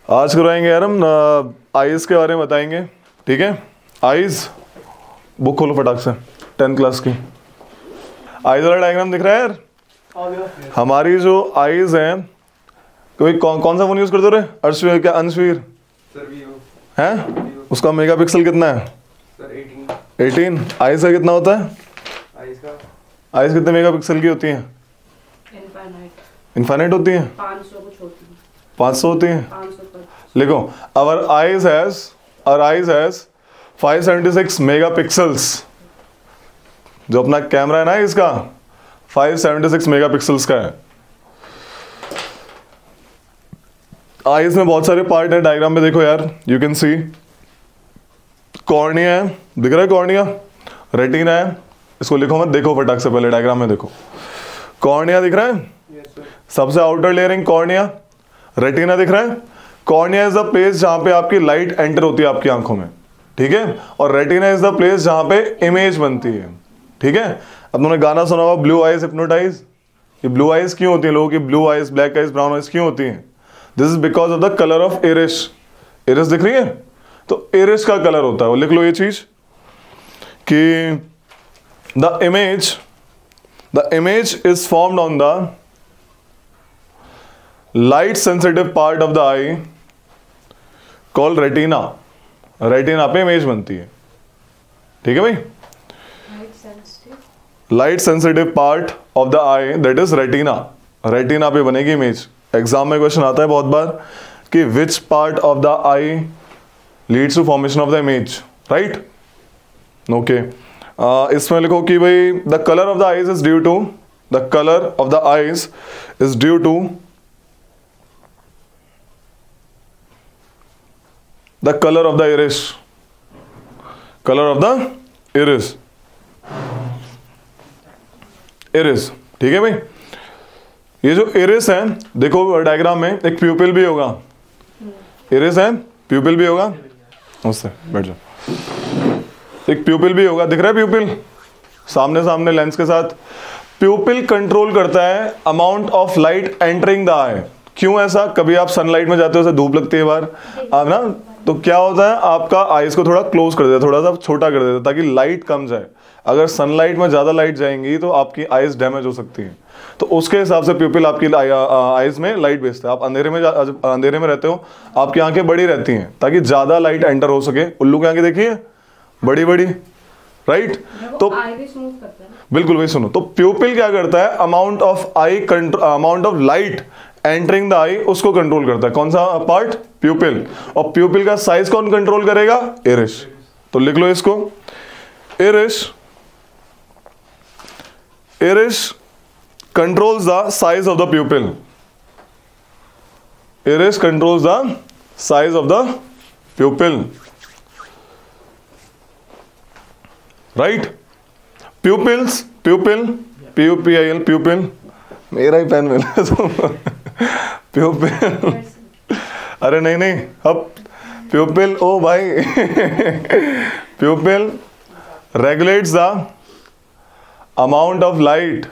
आज करवाएंगे यार हम आइज के बारे में बताएंगे, ठीक है। आइज बुक खोलो फटाक से, 10th क्लास की। आइज वाला डायग्राम दिख रहा है यार। हमारी जो आइज है, कोई कौन सा फोन यूज करते हो रे? अर्शवीर क्या अंशवीर है? उसका मेगापिक्सल कितना है? 18। आइज का कितना होता है? आइज कितने मेगापिक्सल की होती है? इनफाइनाइट होती है। 500 होती है। लिखो, our eyes has 576 मेगापिक्सल्स। जो अपना कैमरा है ना इसका 576 मेगापिक्सल्स का है। आईज में बहुत सारे पार्ट है, डायग्राम में देखो यार, यू कैन सी। कॉर्निया है, दिख रहा है कॉर्निया। रेटिना है, इसको लिखो मत, देखो फटाक से पहले डायग्राम में देखो। कॉर्निया दिख रहा है, सबसे आउटर लेयरिंग कॉर्निया। रेटिना दिख रहा है। कॉर्निया इज द प्लेस जहां पे आपकी लाइट एंटर होती है आपकी आंखों में, ठीक है। और रेटिना इज द प्लेस जहां पे इमेज बनती है, ठीक है। अब तुमने गाना सुना होगा ब्लू आइज हिप्नोटाइज। ये ब्लू आइज क्यों होती है लोगों की? Blue eyes, black eyes, brown eyes क्यों होती हैं? This is because of the colour of iris. Iris दिख रही है, तो इरिस का कलर होता है वो। लिख लो ये चीज कि the image is formed on the light sensitive part of the I called retina. Retina पे इमेज बनती है, ठीक है भाई। Light sensitive part of the I that is retina. Retina पे बनेगी इमेज। एग्जाम में क्वेश्चन आता है बहुत बार कि which part of the eye leads to formation of the image, right? Okay, इसमें लिखो कि भाई the colour of the eyes is due to the colour of the eyes is due to the color of the iris, color of the iris, iris, ठीक है भाई। ये जो iris है, देखो डायग्राम में एक प्यूपिल भी होगा। iris है, प्यूपिल भी होगा। उससे बैठ जाओ। एक प्यूपिल भी होगा, दिख रहा है प्यूपिल सामने लेंस के साथ। प्यूपिल कंट्रोल करता है amount of light entering the eye. क्यों ऐसा? कभी आप सनलाइट में जाते हो, धूप लगती है बार आप ना, तो क्या होता है आपका आईज को थोड़ा क्लोज कर देता, थोड़ा सा छोटा कर देता ताकि लाइट कम जाए। अगर सनलाइट में ज्यादा लाइट जाएंगी तो आपकी आईज डैमेज हो सकती है। तो उसके हिसाब से प्यूपिल आपकी आईज में लाइट भेजता है। आप अंधेरे में रहते हो, आपकी आंखें बड़ी रहती हैं ताकि ज्यादा लाइट एंटर हो सके। उल्लू की आंखें देखिए, बड़ी बड़ी, राइट? तो बिल्कुल वही सुनो। तो प्यूपिल क्या करता है? Amount of light entering the eye उसको कंट्रोल करता है। कौन सा पार्ट? प्यूपिल। और प्यूपिल का साइज कौन कंट्रोल करेगा? इरिस। तो लिख लो इसको, iris controls the size of the प्यूपिल। Iris controls the size of the प्यूपिल, right? Pupils, PUPIL, प्यूपिल। मेरा ही पेन मिला तो प्यूपिल, अरे नहीं, अब प्यूपिल, ओ भाई pupil regulates the amount of light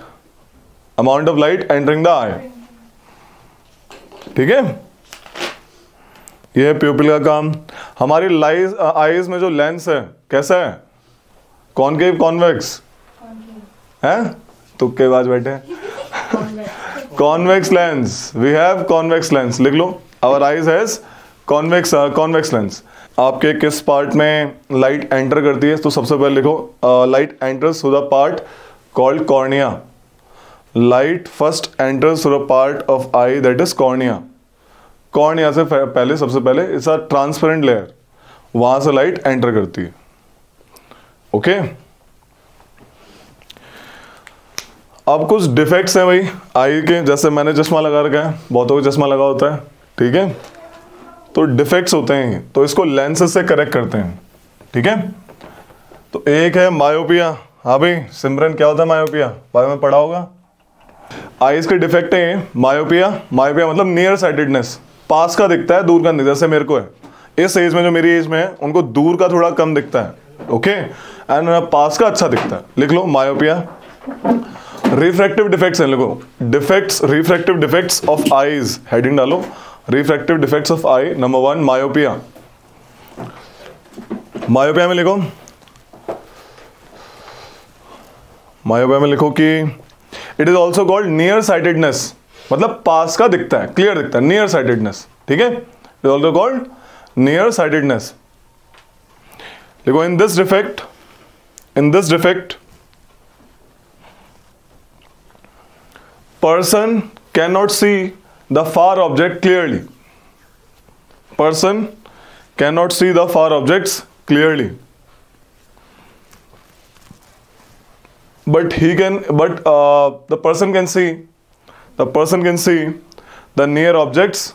entering the eye, ठीक है। ये है प्यूपिल का काम। हमारी आईज में जो लेंस है कैसा है? कॉनकेव, कॉन्वेक्स है? तुक्के बाज बैठे। Convex lens, we have convex lens. लिख लो, our eyes has convex lens. आपके किस पार्ट में लाइट एंटर करती है? तो सबसे पहले लिखो, light enters through the part called cornea. Light first enters through the part of I that is cornea. Cornea से पहले, सबसे पहले इट्स अ ट्रांसपेरेंट लेयर, वहां से लाइट एंटर करती है, ओके। अब कुछ डिफेक्ट्स हैं भाई आई के, जैसे मैंने चश्मा लगा रखा है, बहुतों को चश्मा लगा होता है, ठीक है। तो डिफेक्ट्स होते हैं, तो इसको लेंसेज से करेक्ट करते हैं, ठीक है। तो एक है मायोपिया। हाँ भाई सिमरन, क्या होता है मायोपिया? बारे में पढ़ा होगा। आईज के डिफेक्ट है मायोपिया। मायोपिया मतलब नियर साइटेडनेस, पास का दिखता है, दूर का नहीं। जैसे मेरे को है, इस एज में, जो मेरी एज में है, उनको दूर का थोड़ा कम दिखता है, ओके, एंड पास का अच्छा दिखता है। लिख लो मायोपिया। रिफ्रैक्टिव डिफेक्ट्स हैं, लिखो defects, refractive defects of eyes, heading डालो। Refractive defects of eye, number 1 myopia. Myopia में लिखो, मायोपिया में लिखो कि it is also called near sightedness, मतलब पास का दिखता है, क्लियर दिखता है, नियर साइटेडनेस, ठीक है, it is also called near sightedness. देखो in this defect person cannot see the far object clearly. Person cannot see the far objects clearly. But the person can see the near objects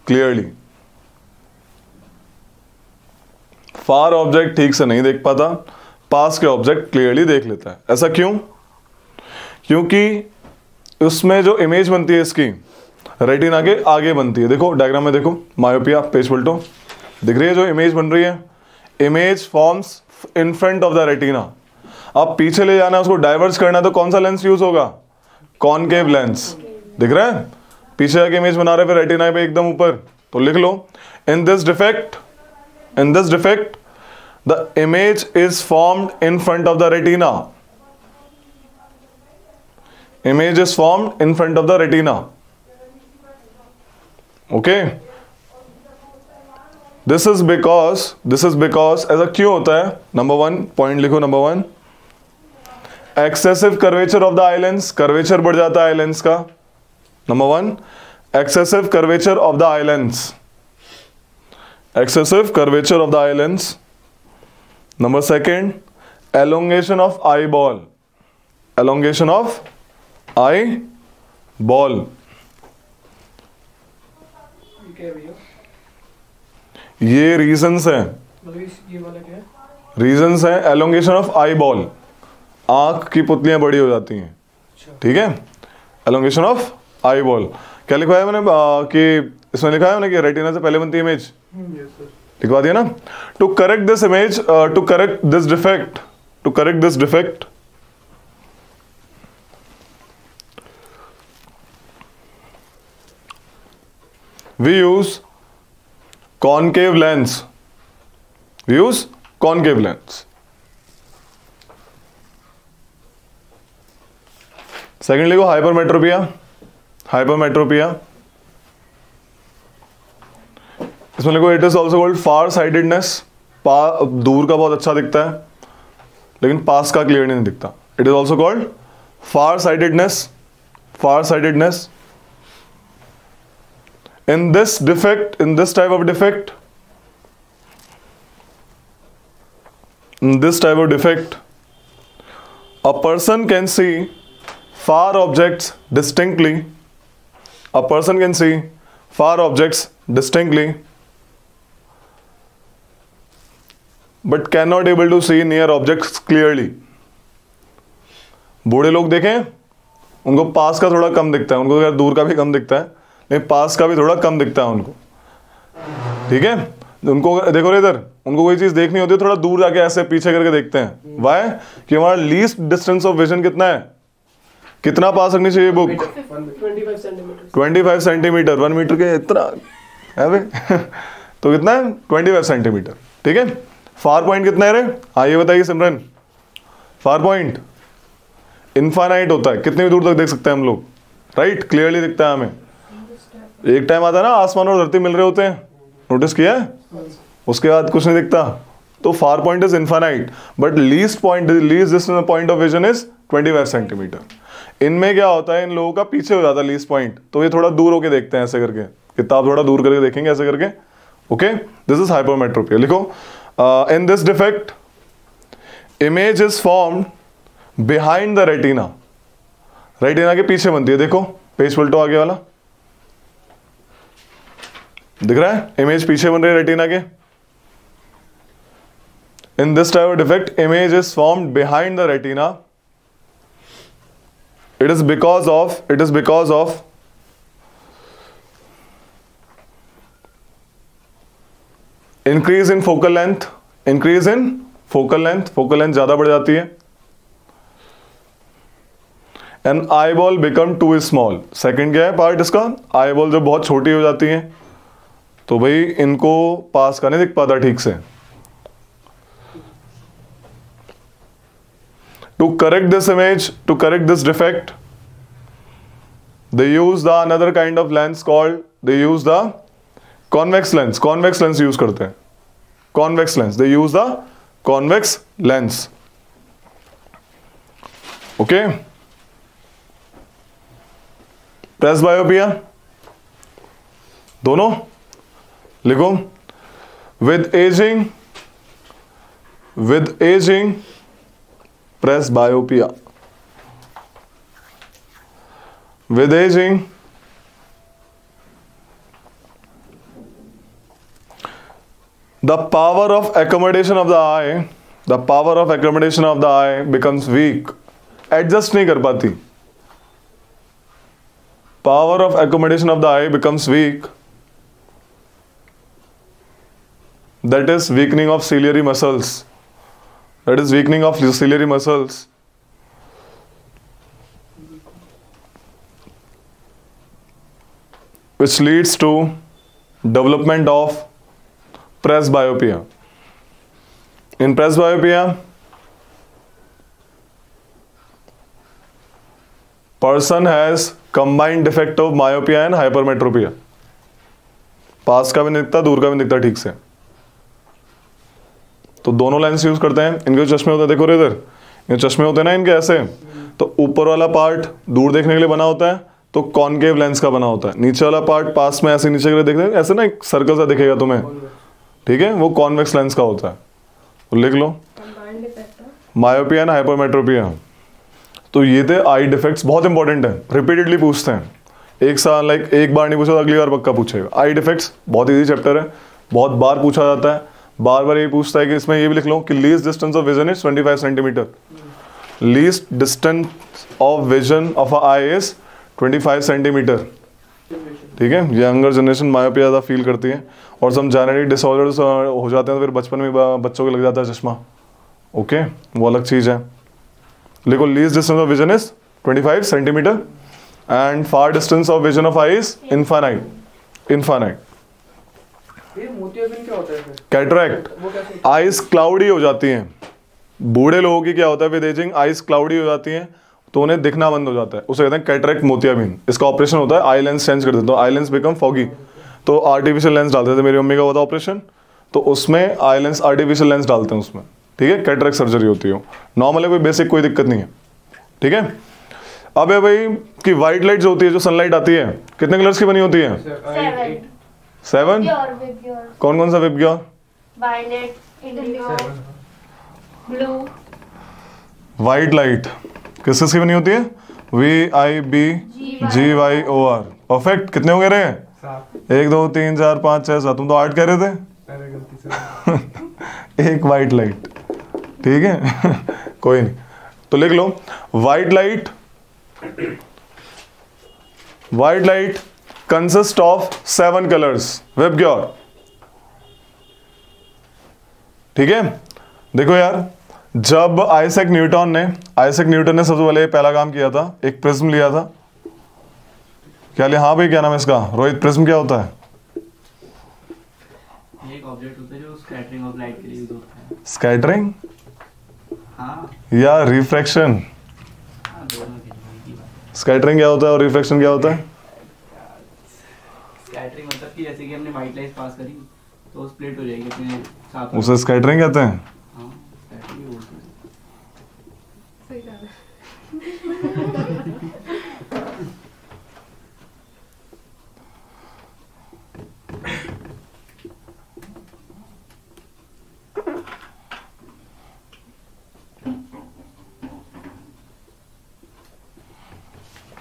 clearly. Far object ठीक से नहीं देख पाता, पास के object clearly देख लेता है। ऐसा क्यों? क्योंकि उसमें जो इमेज बनती है इसकी रेटिना के आगे बनती है। देखो डायग्राम में देखो, मायोपिया, पेज पलटो, दिख रही है जो इमेज बन रही है, image forms in front of the retina. अब पीछे ले जाना है, उसको डाइवर्स करना है, तो कौन सा लेंस यूज होगा? Concave lens. दिख रहा है, पीछे आके इमेज बना रहे, फिर रेटिना पे एकदम ऊपर, तो लिख लो in this defect the image is formed in front of the retina. Image is formed in front of the retina. Okay. This is because ऐसा क्यों होता है? नंबर 1 पॉइंट लिखो, number 1 excessive curvature of the eye lens, curvature बढ़ जाता है eye lens का। Number 1 excessive curvature of the eye lens, excessive curvature of the eye lens. Number 2 elongation of eye ball, elongation of eye ball. ये reasons हैं, reasons हैं elongation of eye ball, आंख की पुतलियां बड़ी हो जाती हैं, ठीक है, एलोंगेशन ऑफ आई बॉल। क्या लिखवाया मैंने कि इसमें लिखा है मैंने कि रेटिना से पहले बनती है इमेज, लिखवा दिया ना। To correct this image, to correct this defect we use concave lens, secondly को हाइपरमेट्रोपिया, इसमें लिखो it is also called far sightedness, दूर का बहुत अच्छा दिखता है लेकिन पास का क्लियर नहीं दिखता। It is also called far sightedness. In this type of defect, a person can see far objects distinctly. But cannot able to see near objects clearly. बूढ़े लोग देखें, उनको पास का थोड़ा कम दिखता है, उनको अगर दूर का भी कम दिखता है, नहीं पास का भी थोड़ा कम दिखता है उनको, ठीक है। उनको देखो इधर, उनको कोई चीज देखनी होती है थोड़ा दूर जाके ऐसे पीछे करके देखते हैं। वाई? कि हमारा लीस्ट डिस्टेंस ऑफ विजन कितना है, कितना पास रखनी चाहिए बुक? 25 सेंटीमीटर, 1 मीटर के इतना है भाई तो कितना है? 25 सेंटीमीटर, ठीक है। फार पॉइंट कितना है रे? हाँ ये बताइए सिमरन, फार पॉइंट इनफाइनाइट होता है, कितनी दूर तक देख सकते हैं हम लोग, राइट, क्लियरली दिखता है हमें। एक टाइम आता है ना आसमान और धरती मिल रहे होते हैं, नोटिस किया है, उसके बाद कुछ नहीं दिखता, तो far point is infinite, but least distance point of vision is 25 centimetre. इनमें क्या होता है, इन लोगों का पीछे हो जाता है लीस्ट पॉइंट, तो ये थोड़ा दूर होके देखते हैं ऐसे करके, किताब थोड़ा दूर करके देखेंगे ऐसे करके, ओके। This is hypermetropia. लिखो in this defect image is formed behind the retina, retina के पीछे बनती है। देखो पेज पलटो आगे वाला, दिख रहा है इमेज पीछे बन रही है रेटिना के। In this type of defect image is formed behind the retina. It is because of increase in focal length, focal length ज्यादा बढ़ जाती है। And eye ball become too small. Second क्या है पार्ट इसका, आई बॉल जब बहुत छोटी हो जाती है, तो भाई इनको पास का नहीं दिख पाता ठीक से। To correct this image, to correct this defect, they use the another kind of lens called, they use the convex lens. Convex lens use करते हैं, convex lens, they use the convex lens. Okay, presbyopia दोनों लिखो। with aging presbyopia, with aging the power of accommodation of the eye, the power of accommodation of the eye becomes weak, adjust नहीं कर पाती, power of accommodation of the eye becomes weak, that is weakening of ciliary muscles, that is weakening of ciliary muscles. Which leads to development of presbyopia. In presbyopia, person has combined defect of myopia and hypermetropia. पास का भी नहीं दिखता, दूर का भी नहीं दिखता ठीक से, तो दोनों लेंस यूज करते हैं। इनके जो चश्मे होते हैं, देखो इधर ये चश्मे होते हैं ना इनके ऐसे, तो ऊपर वाला पार्ट दूर देखने के लिए बना होता है, तो कॉनकेव लेंस का बना होता है। नीचे वाला पार्ट पास में ऐसे नीचे के लिए देखते हैं, ऐसे ना एक सर्कल सा दिखेगा तुम्हें, ठीक है, वो कॉन्वेक्स लेंस का होता है। तो लिख लो मायोपिया एंड हाइपरमेट्रोपिया। तो ये थे आई डिफेक्ट्स, बहुत इंपॉर्टेंट है, रिपीटेडली पूछते हैं, एक साल लाइक एक बार नहीं पूछा तो अगली बार पक्का पूछेगा। आई डिफेक्ट्स बहुत इजी चैप्टर है, बहुत बार पूछा जाता है, बार बार ये पूछता है कि इसमें ये भी लिख लो कि least distance of vision is 25 centimetre, least distance of vision of a I is 25 centimetre, ठीक है। यंगर जनरेशन मायोपिया ज़्यादा फील करती है, और सब जेनेटिक डिसऑर्डर्स हो जाते हैं तो फिर बचपन में बच्चों को लग जाता है चश्मा, ओके, वो अलग चीज़ है। लिखो least distance of vision is 25 centimetre and far distance of vision of I is infinite. Infinite cataract, eyes cloudy हो जाती हैं, बूढ़े लोगों की क्या होता है विद एजिंग, आइज क्लाउडी हो जाती हैं तो उन्हें दिखना बंद हो जाता है, उसे कहते हैं कैटरैक्ट मोतियाबिंद। इसका ऑपरेशन होता है, आई लेंस चेंज कर देते हैं, आई लेंस बिकम फॉगी, तो आर्टिफिशियल लेंस डालते थे, मेरी मम्मी का होता ऑपरेशन, तो उसमें आई लेंस आर्टिफिशियल लेंस डालते हैं उसमें, ठीक है, कैटरैक्ट सर्जरी होती है, नॉर्मल है, कोई बेसिक कोई दिक्कत नहीं है, ठीक है। अब है भाई कि व्हाइट लाइट जो होती है, जो सनलाइट आती है, कितने कलर्स की बनी होती है? 7। कौन कौन सा VIBGYOR? Violet, indigo, blue. White light किस किस की बनी होती है? VIBGYOR। परफेक्ट। कितने हो गए रहे? 1 2 3 4 5 6 7। तुम तो 8 कह रहे थे। एक व्हाइट लाइट, ठीक है। कोई नहीं, तो लिख लो white light. White light consist of 7 colours, VIBGYOR, ठीक है। देखो यार, जब आइजैक न्यूटन ने सबसे पहले पहला काम किया था, एक प्रिज्म लिया था, क्या लिया? हाँ भाई, क्या नाम है इसका? रोहित, प्रिज्म क्या होता है? एक ऑब्जेक्ट होता है जो स्कैटरिंग ऑफ लाइट के लिए यूज होता है। स्कैटरिंग? हाँ, या रिफ्रैक्शन? हाँ, दोनों की बात। स्कैटरिंग क्या होता है और रिफ्रैक्शन क्या होता है? स्कैटरिंग मतलब कि जैसे कि हमने व्हाइट लाइट पास करी तो वो स्प्लिट हो जाएगी अपने साथ, उसे स्कैटरिंग कहते हैं। हाँ, स्कैटरिंग बोलते हैं। सही कहा।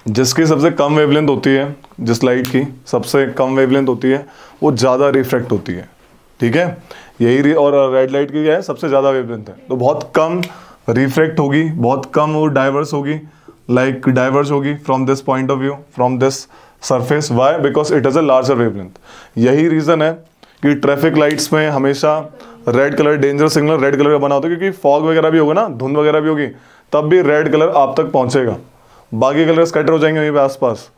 जिसकी सबसे कम वेवलेंथ होती है, जिस लाइट की सबसे कम वेवलेंथ होती है, वो ज़्यादा रिफ्रैक्ट होती है, ठीक है। यही और रेड लाइट की क्या है? सबसे ज़्यादा वेवलेंथ है, तो बहुत कम रिफ्रैक्ट होगी, बहुत कम वो डाइवर्स होगी, लाइक डाइवर्स होगी from this point of view, from this surface. Why? Because it has a larger wavelength. यही रीज़न है कि ट्रैफिक लाइट्स में हमेशा red colour, danger signal red colour का बना होता है, क्योंकि फॉग वगैरह भी होगा ना, धुंध वगैरह भी होगी, तब भी रेड कलर आप तक पहुँचेगा। बाकी कलर स्कैटर हो जाएंगे वहीं पे आसपास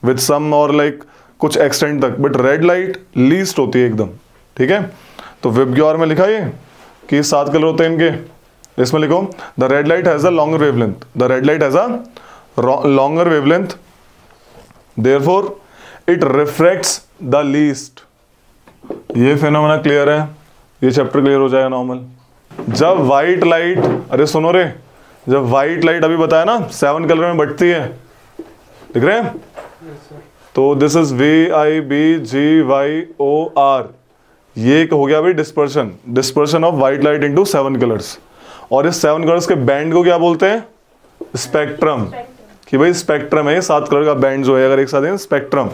विद सम और लाइक कुछ एक्सटेंट तक, बट रेड लाइट लीस्ट होती है एकदम, ठीक है। तो विबग्योर में लिखा ये कि 7 कलर होते हैं इनके, इसमें लिखो the red light has a longer wavelength, the red light has a longer wavelength, therefore it refracts the least. ये फिनोमेना क्लियर है, ये चैप्टर क्लियर हो जाएगा नॉर्मल। जब व्हाइट लाइट, अरे सुनो रे, जब व्हाइट लाइट अभी बताया ना 7 कलर में बटती है, दिख रहे हैं? तो दिस इज VIBGYOR, ये हो गया भाई dispersion, dispersion of white light into 7 colours. और इस 7 कलर्स के बैंड को क्या बोलते हैं? स्पेक्ट्रम। कि भाई स्पेक्ट्रम है ये 7 कलर का बैंड जो है, अगर एक साथ है स्पेक्ट्रम,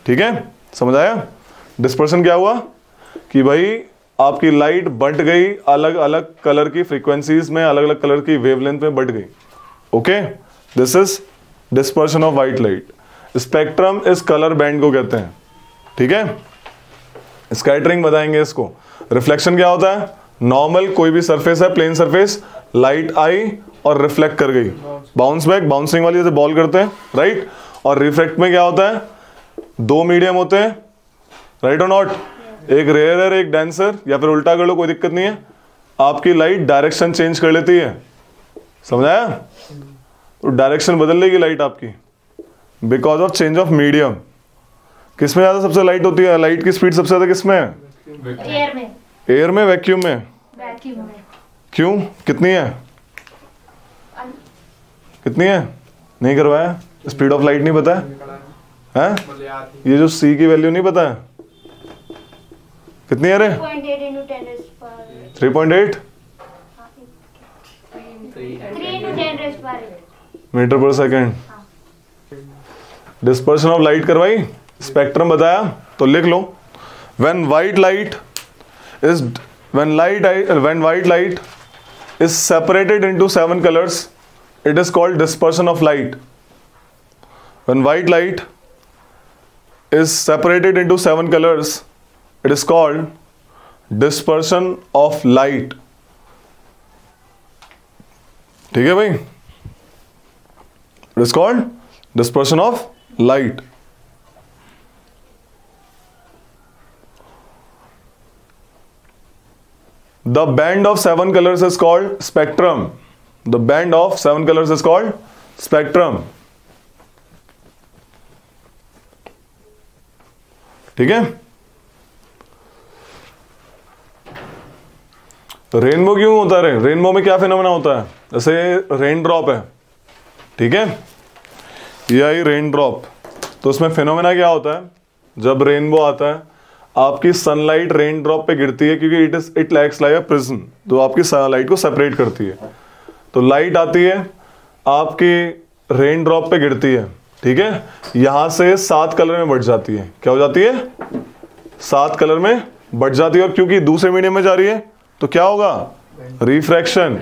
ठीक है, समझ आया? डिस्पर्शन क्या हुआ कि भाई आपकी लाइट बट गई, अलग अलग कलर की फ्रीक्वेंसीज में, अलग अलग कलर की वेवलेंथ में बट गई। Okay, this is dispersion of white light. Spectrum इस कलर बैंड को कहते हैं, ठीक है। स्कैटरिंग बताएंगे इसको। रिफ्लेक्शन क्या होता है? नॉर्मल कोई भी सरफेस है, प्लेन सरफेस, लाइट आई और रिफ्लेक्ट कर गई, बाउंस बैक, बाउंसिंग वाली जैसे बॉल करते हैं, राइट। और रिफ्लेक्ट में क्या होता है? 2 मीडियम होते हैं, राइट और नॉट, एक रेयरर एक डेंसर, या फिर उल्टा कर लो कोई दिक्कत नहीं है, आपकी लाइट डायरेक्शन चेंज कर लेती है, समझाया? तो डायरेक्शन बदल लेगी लाइट आपकी because of change of medium. किसमें ज्यादा सबसे लाइट होती है? लाइट की स्पीड सबसे ज्यादा किसमें है? एयर में। एयर में, वैक्यूम में? वैक्यूम में। क्यों? कितनी है? कितनी है? नहीं करवाया? स्पीड ऑफ लाइट नहीं पता है? ये जो सी की वैल्यू नहीं पता है? कितनी है रे? 3.8 into 10 raised per 3.8 3 into 10 raised per 8 metre पर सेकेंड। डिस्पर्शन ऑफ लाइट करवाई, स्पेक्ट्रम बताया, तो लिख लो when white light is separated into 7 colors, it is called dispersion of light. When white light is separated into 7 colors, it is called dispersion of light. ठीक है भाई, it is called dispersion of light. The band of 7 colors is called spectrum. The band of 7 colors is called spectrum. ठीक है। Rainbow क्यों होता है? Rainbow में क्या फिनोमेना होता है? जैसे रेन ड्रॉप है, ठीक है, ये आई रेन ड्रॉप, तो उसमें फिनोमेना क्या होता है? जब रेनबो आता है, आपकी सनलाइट रेन ड्रॉप पे गिरती है, क्योंकि it acts like a prism, तो आपकी सनलाइट को सेपरेट करती है। तो लाइट आती है, आपकी रेन ड्रॉप पे गिरती है, ठीक है, यहां से 7 कलर में बट जाती है। क्या हो जाती है? 7 कलर में बट जाती है। और क्योंकि दूसरे मीडियम में जा रही है, तो क्या होगा? रिफ्रैक्शन।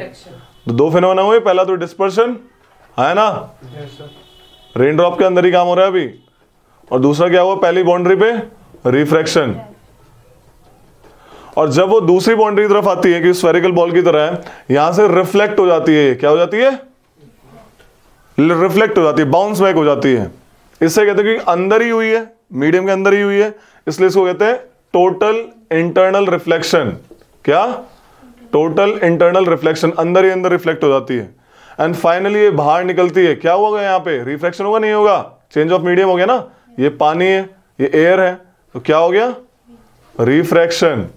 तो 2 फिनोमेना हुए, पहला तो डिस्पर्शन है ना, रेन ड्रॉप के अंदर ही काम हो रहा है अभी, और दूसरा क्या हुआ? पहली बाउंड्री पे रिफ्रैक्शन। और जब वो दूसरी बाउंड्री की तरफ आती है, कि स्फेरिकल बॉल की तरह है, यहां से रिफ्लेक्ट हो जाती है। क्या हो जाती है? रिफ्लेक्ट हो जाती है, बाउंस बैक हो जाती है। इससे कहते हैं कि अंदर ही हुई है, मीडियम के अंदर ही हुई है, इसलिए इसको कहते हैं टोटल इंटरनल रिफ्लेक्शन। क्या? टोटल इंटरनल रिफ्लेक्शन, अंदर ही अंदर रिफ्लेक्ट हो जाती है। एंड फाइनली ये बाहर निकलती है। क्या होगा यहाँ पे? रिफ्रैक्शन होगा, नहीं होगा? चेंज ऑफ मीडियम हो गया ना, ये पानी है, ये एयर है, तो क्या हो गया? रिफ्रैक्शन।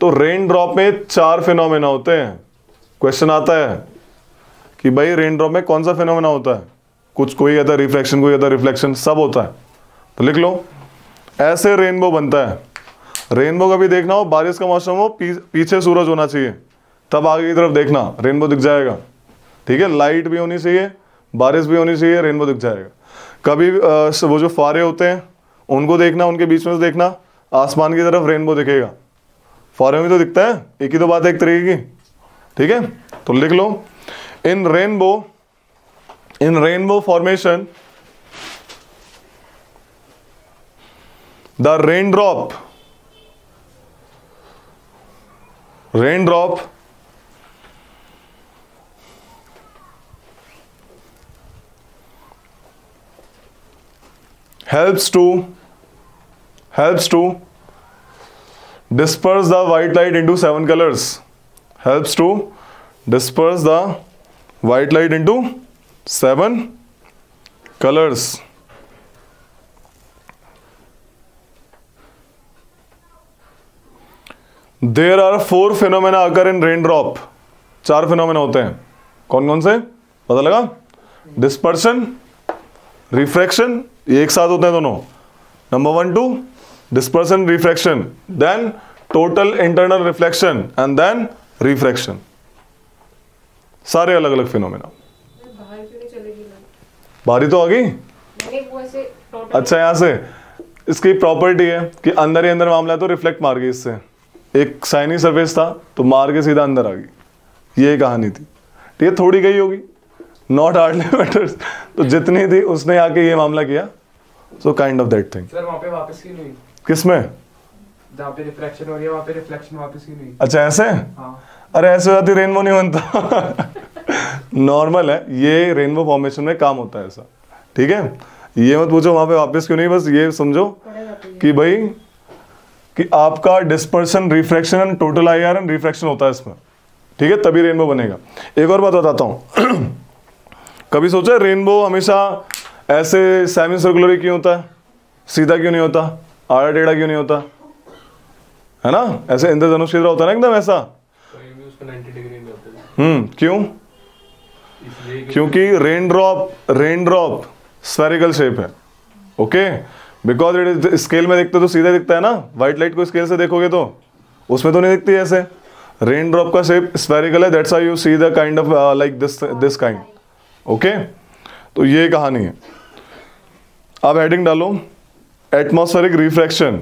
तो रेन ड्रॉप में 4 फिनोमेना होते हैं। क्वेश्चन आता है कि भाई रेन ड्रॉप में कौन सा फिनोमेना होता है? कुछ कोई कहता है रिफ्लेक्शन, कोई कहता है रिफ्लेक्शन, सब होता है। तो लिख लो, ऐसे रेनबो बनता है। रेनबो का भी देखना हो, बारिश का मौसम हो, पीछे सूरज होना चाहिए, तब आगे की तरफ देखना, रेनबो दिख जाएगा, ठीक है। लाइट भी होनी चाहिए, बारिश भी होनी चाहिए, रेनबो दिख जाएगा। कभी वो जो फारे होते हैं उनको देखना, उनके बीच में से देखना, आसमान की तरफ रेनबो दिखेगा। फारे में तो दिखता है, एक ही तो बात है एक तरीके की, ठीक है। तो लिख लो, in rainbow formation the raindrop helps to disperse the white light into 7 colors. Helps to disperse the white light into 7 colors. There are 4 phenomena occur in raindrop. 4 phenomena होते हैं. कौन कौन से पता लगा? डिस्पर्शन, रिफ्रैक्शन, ये एक साथ होते हैं दोनों. Number 1 2 dispersion, refraction, then total internal reflection and then refraction. सारे अलग अलग फिनोमेना. बाहर क्यों नहीं चलेगी लाइट? बारी तो आ गई. मैंने वो ऐसे टोटल अच्छा, यहां से इसकी प्रॉपर्टी है कि अंदर ही अंदर मामला है तो रिफ्लेक्ट मार गई. इससे एक शाइनी सरफेस था तो मार के सीधा अंदर आ गई. ये कहानी थी. ठीक है, थोड़ी गई होगी, नॉट हार्डली मैटर्स. तो जितनी थी उसने आके ये मामला किया. सो kind of that thing. Sir वहाँ पे वापस क्यों नहीं? किसमें? जहाँ पे रिफ्लेक्शन हो रही है वहाँ पे रिफ्लेक्शन वापस क्यों नहीं? अच्छा ऐसे. हाँ. अरे ऐसे हो जाती रेनबो नहीं बनता. नॉर्मल है, ये रेनबो फॉर्मेशन में काम होता है ऐसा. ठीक है, ये मत पूछो वहां पे वापस क्यों नहीं. बस ये समझो कि भाई कि आपका dispersion, refraction and total IR and refraction होता है इसमें. ठीक है, तभी रेनबो बनेगा. एक और बात बताता हूं. कभी सोचा रेनबो हमेशा ऐसे सेमी सर्कुलर क्यों होता है? सीधा क्यों नहीं होता? आड़ा टेढ़ा क्यों नहीं होता? है ना, ऐसे इंद्रधनुष की तरह होता है ना एकदम ऐसा. कहीं भी उसको 90 डिग्री नहीं होता है. क्यों? इसलिए क्योंकि रेन ड्रॉप स्फेरिकल शेप है. Okay, because it is scale में देखते तो सीधा दिखता है ना. व्हाइट लाइट को स्केल से देखोगे तो उसमें तो नहीं दिखती ऐसे. रेन ड्रॉप का शेप स्फेरिकल है, that's why you see the kind of like this kind. Okay, तो ये कहानी है. अब हेडिंग डालो, एटमॉस्फेरिक रिफ्रैक्शन.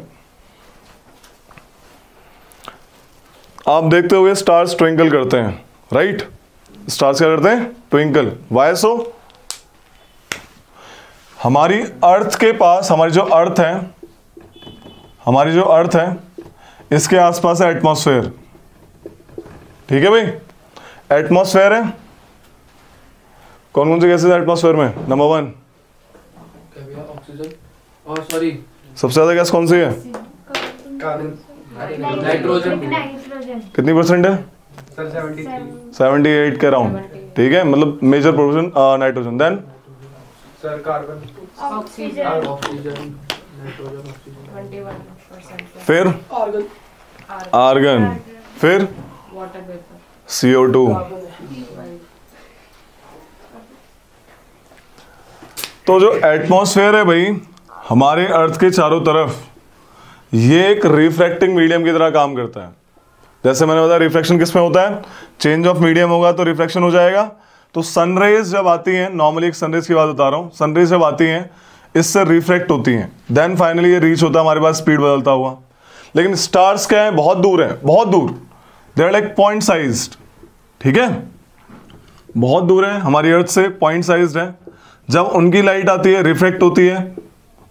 आप देखते होगे स्टार्स ट्विंकल करते हैं, राइट? स्टार्स क्या करते हैं? ट्विंकल. वाई सो? हमारी अर्थ के पास, हमारी जो अर्थ है इसके आसपास है एटमॉस्फेयर. ठीक है भाई, एटमॉस्फेयर है. कौन कौन से गैसेस है एटमॉस्फेयर में? नंबर 1 क्या भैया? ऑक्सीजन और सॉरी सबसे ज्यादा गैस कौन सी है? Carbon, nitrogen. कितनी परसेंट है? सर 73. 78 के अराउंड. ठीक है, मतलब major proportion nitrogen. Then sir carbon, oxygen. Oxygen, nitrogen, oxygen, 21%. फिर आर्गन, आर्गन, फिर वाटर वेपर. CO2. तो जो एटमॉस्फेयर है भाई हमारे अर्थ के चारों तरफ, ये एक रिफ्रैक्टिंग मीडियम की तरह काम करता है. जैसे मैंने बताया रिफ्रैक्शन किस में होता है? चेंज ऑफ मीडियम होगा तो रिफ्रैक्शन हो जाएगा. तो सनरेज जब आती हैं, नॉर्मली एक सनरेज की बात बता रहा हूँ, सनरेज जब आती हैं इससे रिफ्रैक्ट होती हैं. देन फाइनली ये रीच होता है हमारे पास स्पीड बदलता हुआ. लेकिन स्टार्स क्या है? बहुत दूर है, बहुत दूर. They are like point sized. ठीक है, बहुत दूर है हमारी अर्थ से, पॉइंट साइज्ड है. जब उनकी लाइट आती है रिफ्रैक्ट होती है.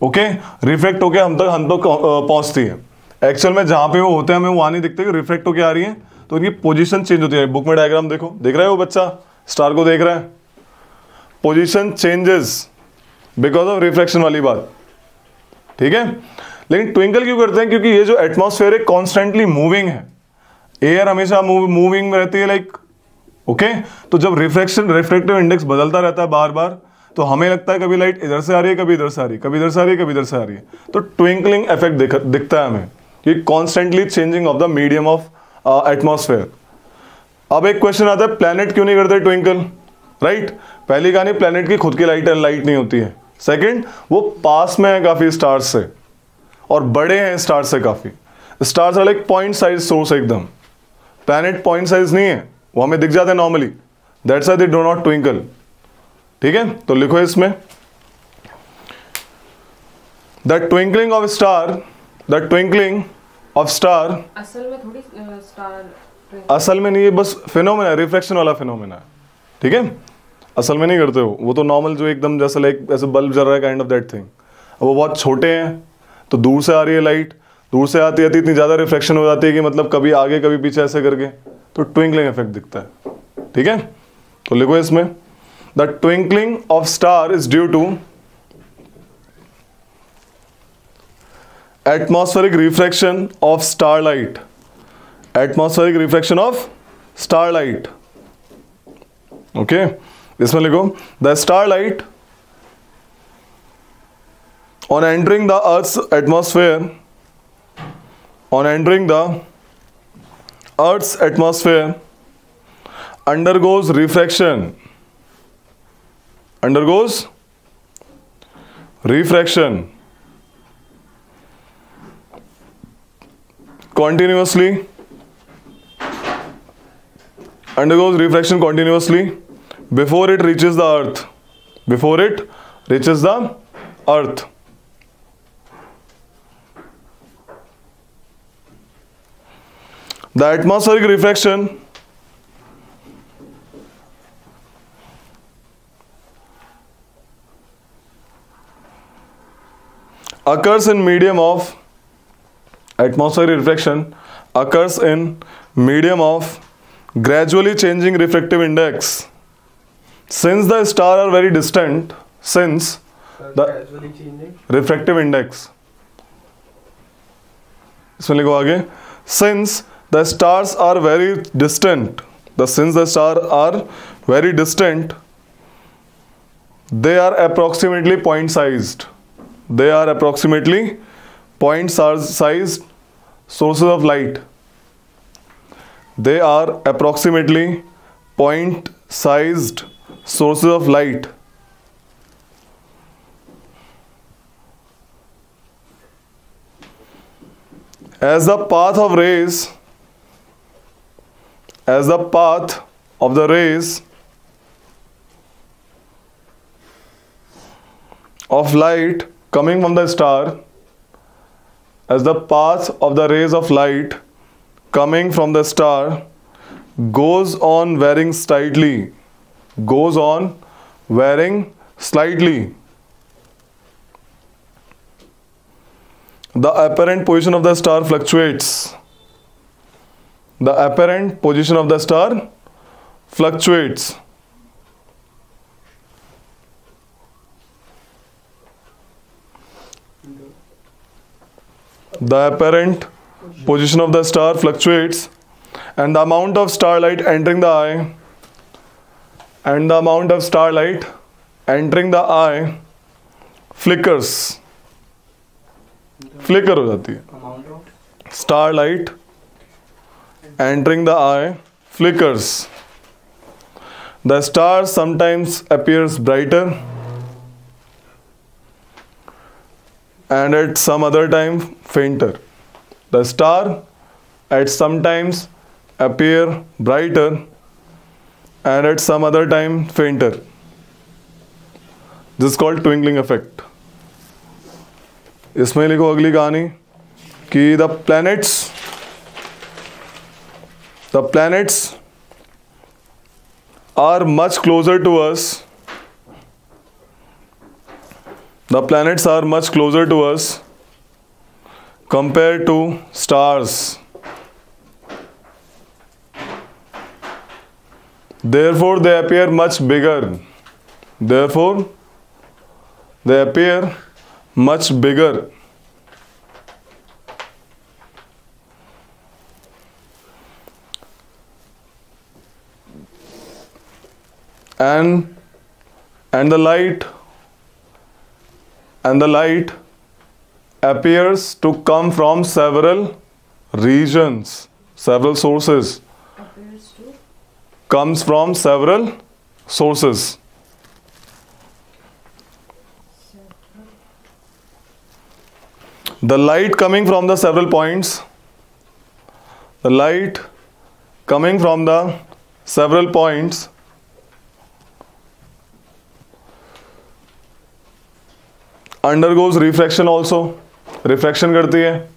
ओके, रिफ्रैक्ट होकर हम तक पहुंचती है. एक्चुअल में जहां पे वो होते हैं हमें वहां नहीं दिखते कि रिफ्रैक्ट होकर आ रही है. तो उनकी पोजीशन चेंज होती है. बुक में डायग्राम देखो, देख रहा है वो बच्चा स्टार को देख रहा है. Position changes because of refraction वाली बात. ठीक है, लेकिन ट्विंकल क्यों करते हैं? क्योंकि ये जो एटमॉस्फेयर है कॉन्स्टेंटली मूविंग है. एयर हमेशा मूविंग में रहती है लाइक. ओके, तो जब रिफ्रैक्टिव इंडेक्स बदलता रहता है बार बार, तो हमें लगता है कभी लाइट इधर से आ रही है, कभी इधर से आ रही है, कभी इधर से आ रही है, कभी इधर से आ रही है. तो ट्विंकलिंग इफेक्ट दिखता है हमें कि constantly changing of the medium of atmosphere. अब एक क्वेश्चन आता है, प्लैनेट क्यों नहीं करते ट्विंकल? राइट, पहली कहानी प्लैनेट की खुद की लाइट नहीं होती है. सेकंड, वो पास में है काफी स्टार्स से और बड़े हैं स्टार्स से काफी. Stars are like point size source एकदम. प्लैनेट पॉइंट साइज नहीं है, वो हमें दिख जाते हैं normally. That's why they do not twinkle. ठीक है, तो लिखो इसमें द ट्विंकलिंग ऑफ स्टार. असल में थोड़ी स्टार, असल में नहीं, ये बस फिनोमेना, रिफ्लेक्शन वाला फिनोमेना है. ठीक है, असल में नहीं करते हो. वो तो नॉर्मल जो एकदम जैसे लाइक ऐसे बल्ब जल रहा है काइंड ऑफ दैट थिंग. वो बहुत छोटे हैं तो दूर से आ रही है लाइट, दूर से आती इतनी ज़्यादा रिफ्लेक्शन हो जाती है कि मतलब कभी आगे कभी पीछे ऐसे करके, तो ट्विंकलिंग इफेक्ट दिखता है. ठीक है, तो लिखो इसमें the twinkling of star is due to atmospheric refraction of starlight. Atmospheric refraction of starlight. Okay, इसमें लिखो the starlight on entering the Earth's atmosphere, on entering the Earth's atmosphere undergoes refraction. Undergoes refraction continuously. Undergoes refraction continuously before it reaches the earth. Before it reaches the earth. The atmospheric refraction occurs in medium of atmospheric refraction occurs in medium of gradually changing refractive index. Since the stars are very distant, since the Gradually changing. refractive index, इसमें लिखो आगे, since the stars are very distant, since the stars are very distant, they are approximately point sized. They are approximately point sized sources of light. They are approximately point sized sources of light. As the path of rays, as the path of the rays of light coming from the star, as the path of the rays of light coming from the star goes on varying slightly, goes on varying slightly, the apparent position of the star fluctuates. The apparent position of the star fluctuates. The apparent position of the star fluctuates, and the amount of starlight entering the eye, and the amount of starlight entering the eye flickers. Flicker हो जाती है. Amount of Starlight entering the eye flickers. The star sometimes appears brighter, and at some other time fainter. The star at some times appear brighter, and at some other time fainter. This is called twinkling effect. इसमें लिखो अगली कहानी कि the planets are much closer to us. The planets are much closer to us compared to stars. Therefore, they appear much bigger. Therefore, they appear much bigger. And the light appears to come from several regions, several sources. appears to Comes from several sources. The light coming from the several points, the light coming from the several points undergoes refraction also. Refraction करती है.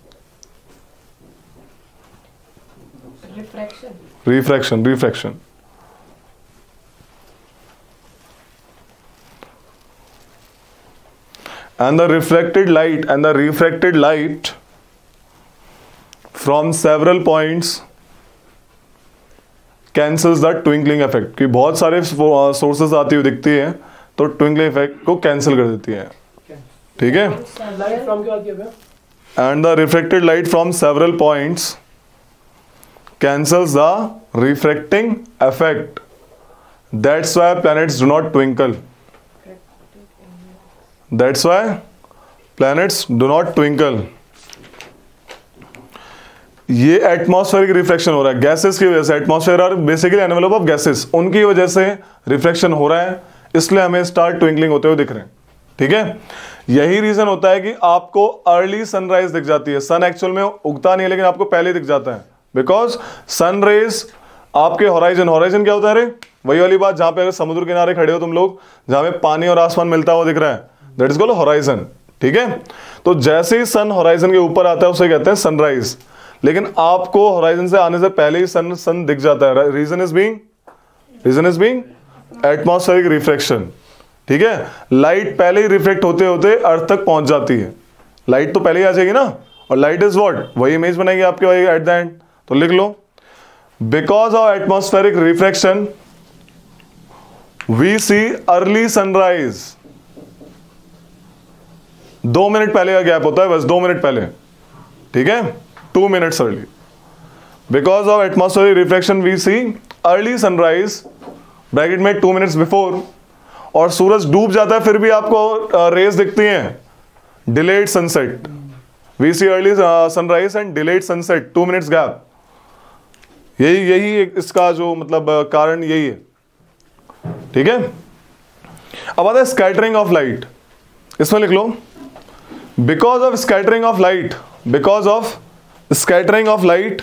refraction. Refraction. And the refracted light from several points cancels the twinkling effect. कि बहुत सारे sources आती हुई दिखती है तो twinkling effect को cancel कर देती है. ठीक है? लाइट फ्रॉम क्या आती है भैया? and the reflected light from several points cancels the refracting effect. That's why planets do not twinkle. That's why planets do not twinkle. ये एटमॉस्फेरिक रिफ्लेक्शन हो रहा है गैसेस की वजह से. एटमॉस्फेयर और बेसिकली एनवेलप ऑफ गैसेस, उनकी वजह से रिफ्लेक्शन हो रहा है, इसलिए हमें स्टार ट्विंकलिंग होते हुए दिख रहे हैं. ठीक है, यही रीजन होता है कि आपको अर्ली सनराइज दिख जाती है. सन एक्चुअल में उगता नहीं है लेकिन आपको पहले दिख जाता है, बिकॉज सन रेज आपके होराइजन. होराइजन क्या होता है? अरे वही वाली बात, जहां पे अगर समुद्र किनारे खड़े हो तुम लोग, जहां पे पानी और आसमान मिलता हुआ दिख रहा है, दैट इज कॉल्ड होराइजन. ठीक है, तो जैसे ही सन होराइजन के ऊपर आता है उसे कहते हैं सनराइज. लेकिन आपको होराइजन से आने से पहले ही सन दिख जाता है. Reason is being atmospheric reflection. ठीक है, लाइट पहले ही रिफ्लेक्ट होते होते अर्थ तक पहुंच जाती है. लाइट तो पहले ही आ जाएगी ना, और लाइट इज व्हाट, वही इमेज बनाएगी आपके वही एट द एंड. तो लिख लो, because of atmospheric reflection we see early sunrise. 2 minute पहले का गैप होता है, बस 2 मिनट पहले. ठीक है, 2 minutes early. Because of atmospheric reflection we see early sunrise, bracket में 2 मिनट्स बिफोर. और सूरज डूब जाता है फिर भी आपको रेज दिखती हैं. Delayed sunset, we see early sunrise and delayed sunset, 2 minutes gap. यही इसका जो मतलब कारण यही है. ठीक है, अब आता है स्कैटरिंग ऑफ लाइट. इसमें लिख लो, because of scattering of light, because of scattering of light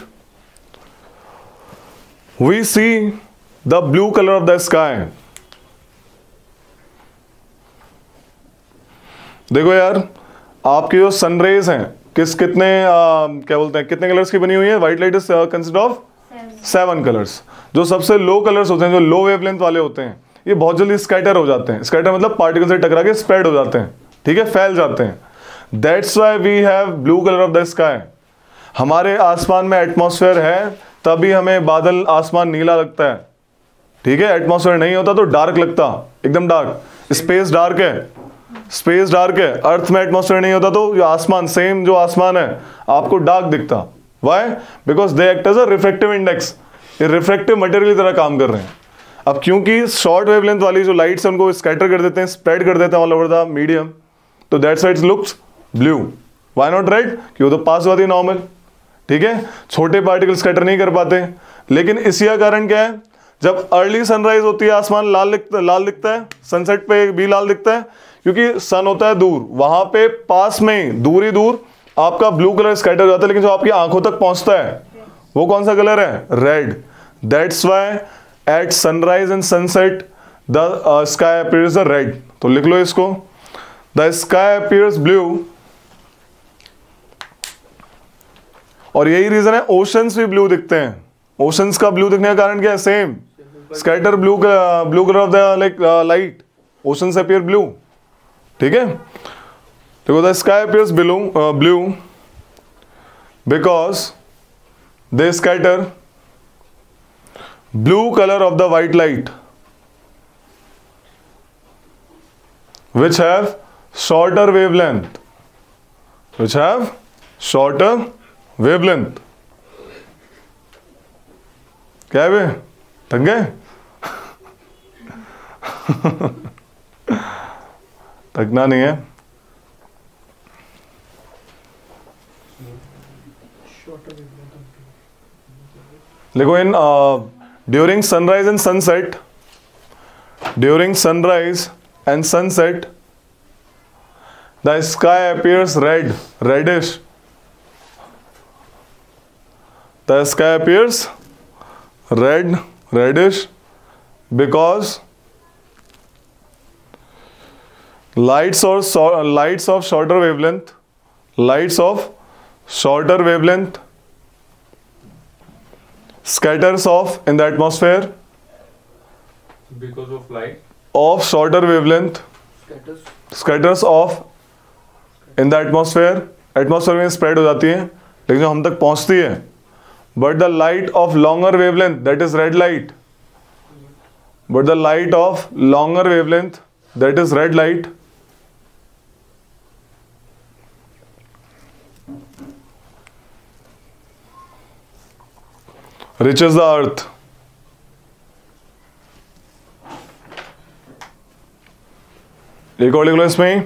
we see the blue colour of the sky. देखो यार, आपकी जो सनरेज हैं कितने क्या बोलते हैं, कितने कलर्स की बनी हुई है? White light is consist of 7 colours. जो सबसे लो कलर्स होते हैं, जो लो वेवलेंथ वाले होते हैं, ये बहुत जल्दी स्कैटर हो जाते हैं. स्कैटर मतलब पार्टिकल से टकरा के स्प्रेड हो जाते हैं. ठीक है, फैल जाते हैं. That's why we have blue colour of the sky. हमारे आसमान में एटमॉस्फेयर है तभी हमें बादल आसमान नीला लगता है. ठीक है, एटमॉस्फेयर नहीं होता तो डार्क लगता, एकदम डार्क. स्पेस डार्क है, स्पेस डार्क है. अर्थ में एटमॉस्फेयर नहीं होता तो आसमान, सेम जो आसमान है, आपको डार्क दिखता. Why? Because they act as a reflective index. ये रिफ्लेक्टिव मटेरियल की तरह काम कर रहे हैं. अब क्योंकि शॉर्ट वेवलेंथ वाली जो लाइट्स है उनको स्कैटर कर देते हैं, स्प्रेड कर देते हैं ऑल ओवर द मीडियम, तो that's why it looks blue. Why not red? क्यों, तो पास होती है नॉर्मल. ठीक है, छोटे पार्टिकल स्कैटर नहीं कर पाते. लेकिन इसी का कारण क्या है? जब अर्ली सनराइज होती है आसमान लाल दिखता है, सनसेट पे भी लाल दिखता है, क्योंकि सन होता है दूर. वहां पे पास में दूर आपका ब्लू कलर स्कैटर हो जाता है, लेकिन जो आपकी आंखों तक पहुंचता है वो कौन सा कलर है? Red. That's why at sunrise and sunset the sky appears red. तो लिख लो इसको, द स्काई अपीयर्स ब्लू. और यही रीजन है ओशंस भी ब्लू दिखते हैं. ओशंस का ब्लू दिखने का कारण क्या है? Same scatter blue colour of the light, oceans appear blue. ठीक है, देखो, the sky appears blue because they scatter blue colour of the white light which have shorter wavelength, क्या है बे, थक गए? थकना नहीं है. देखो, in during sunrise and sunset the sky appears reddish. The sky appears reddish because lights of shorter wavelength scatters off in the atmosphere because of light of shorter wavelength scatters off in the atmosphere में spread हो जाती है, लेकिन जो हम तक पहुंचती है, but the light of longer wavelength that is red light, reaches the earth. एक और लिख लो इसमें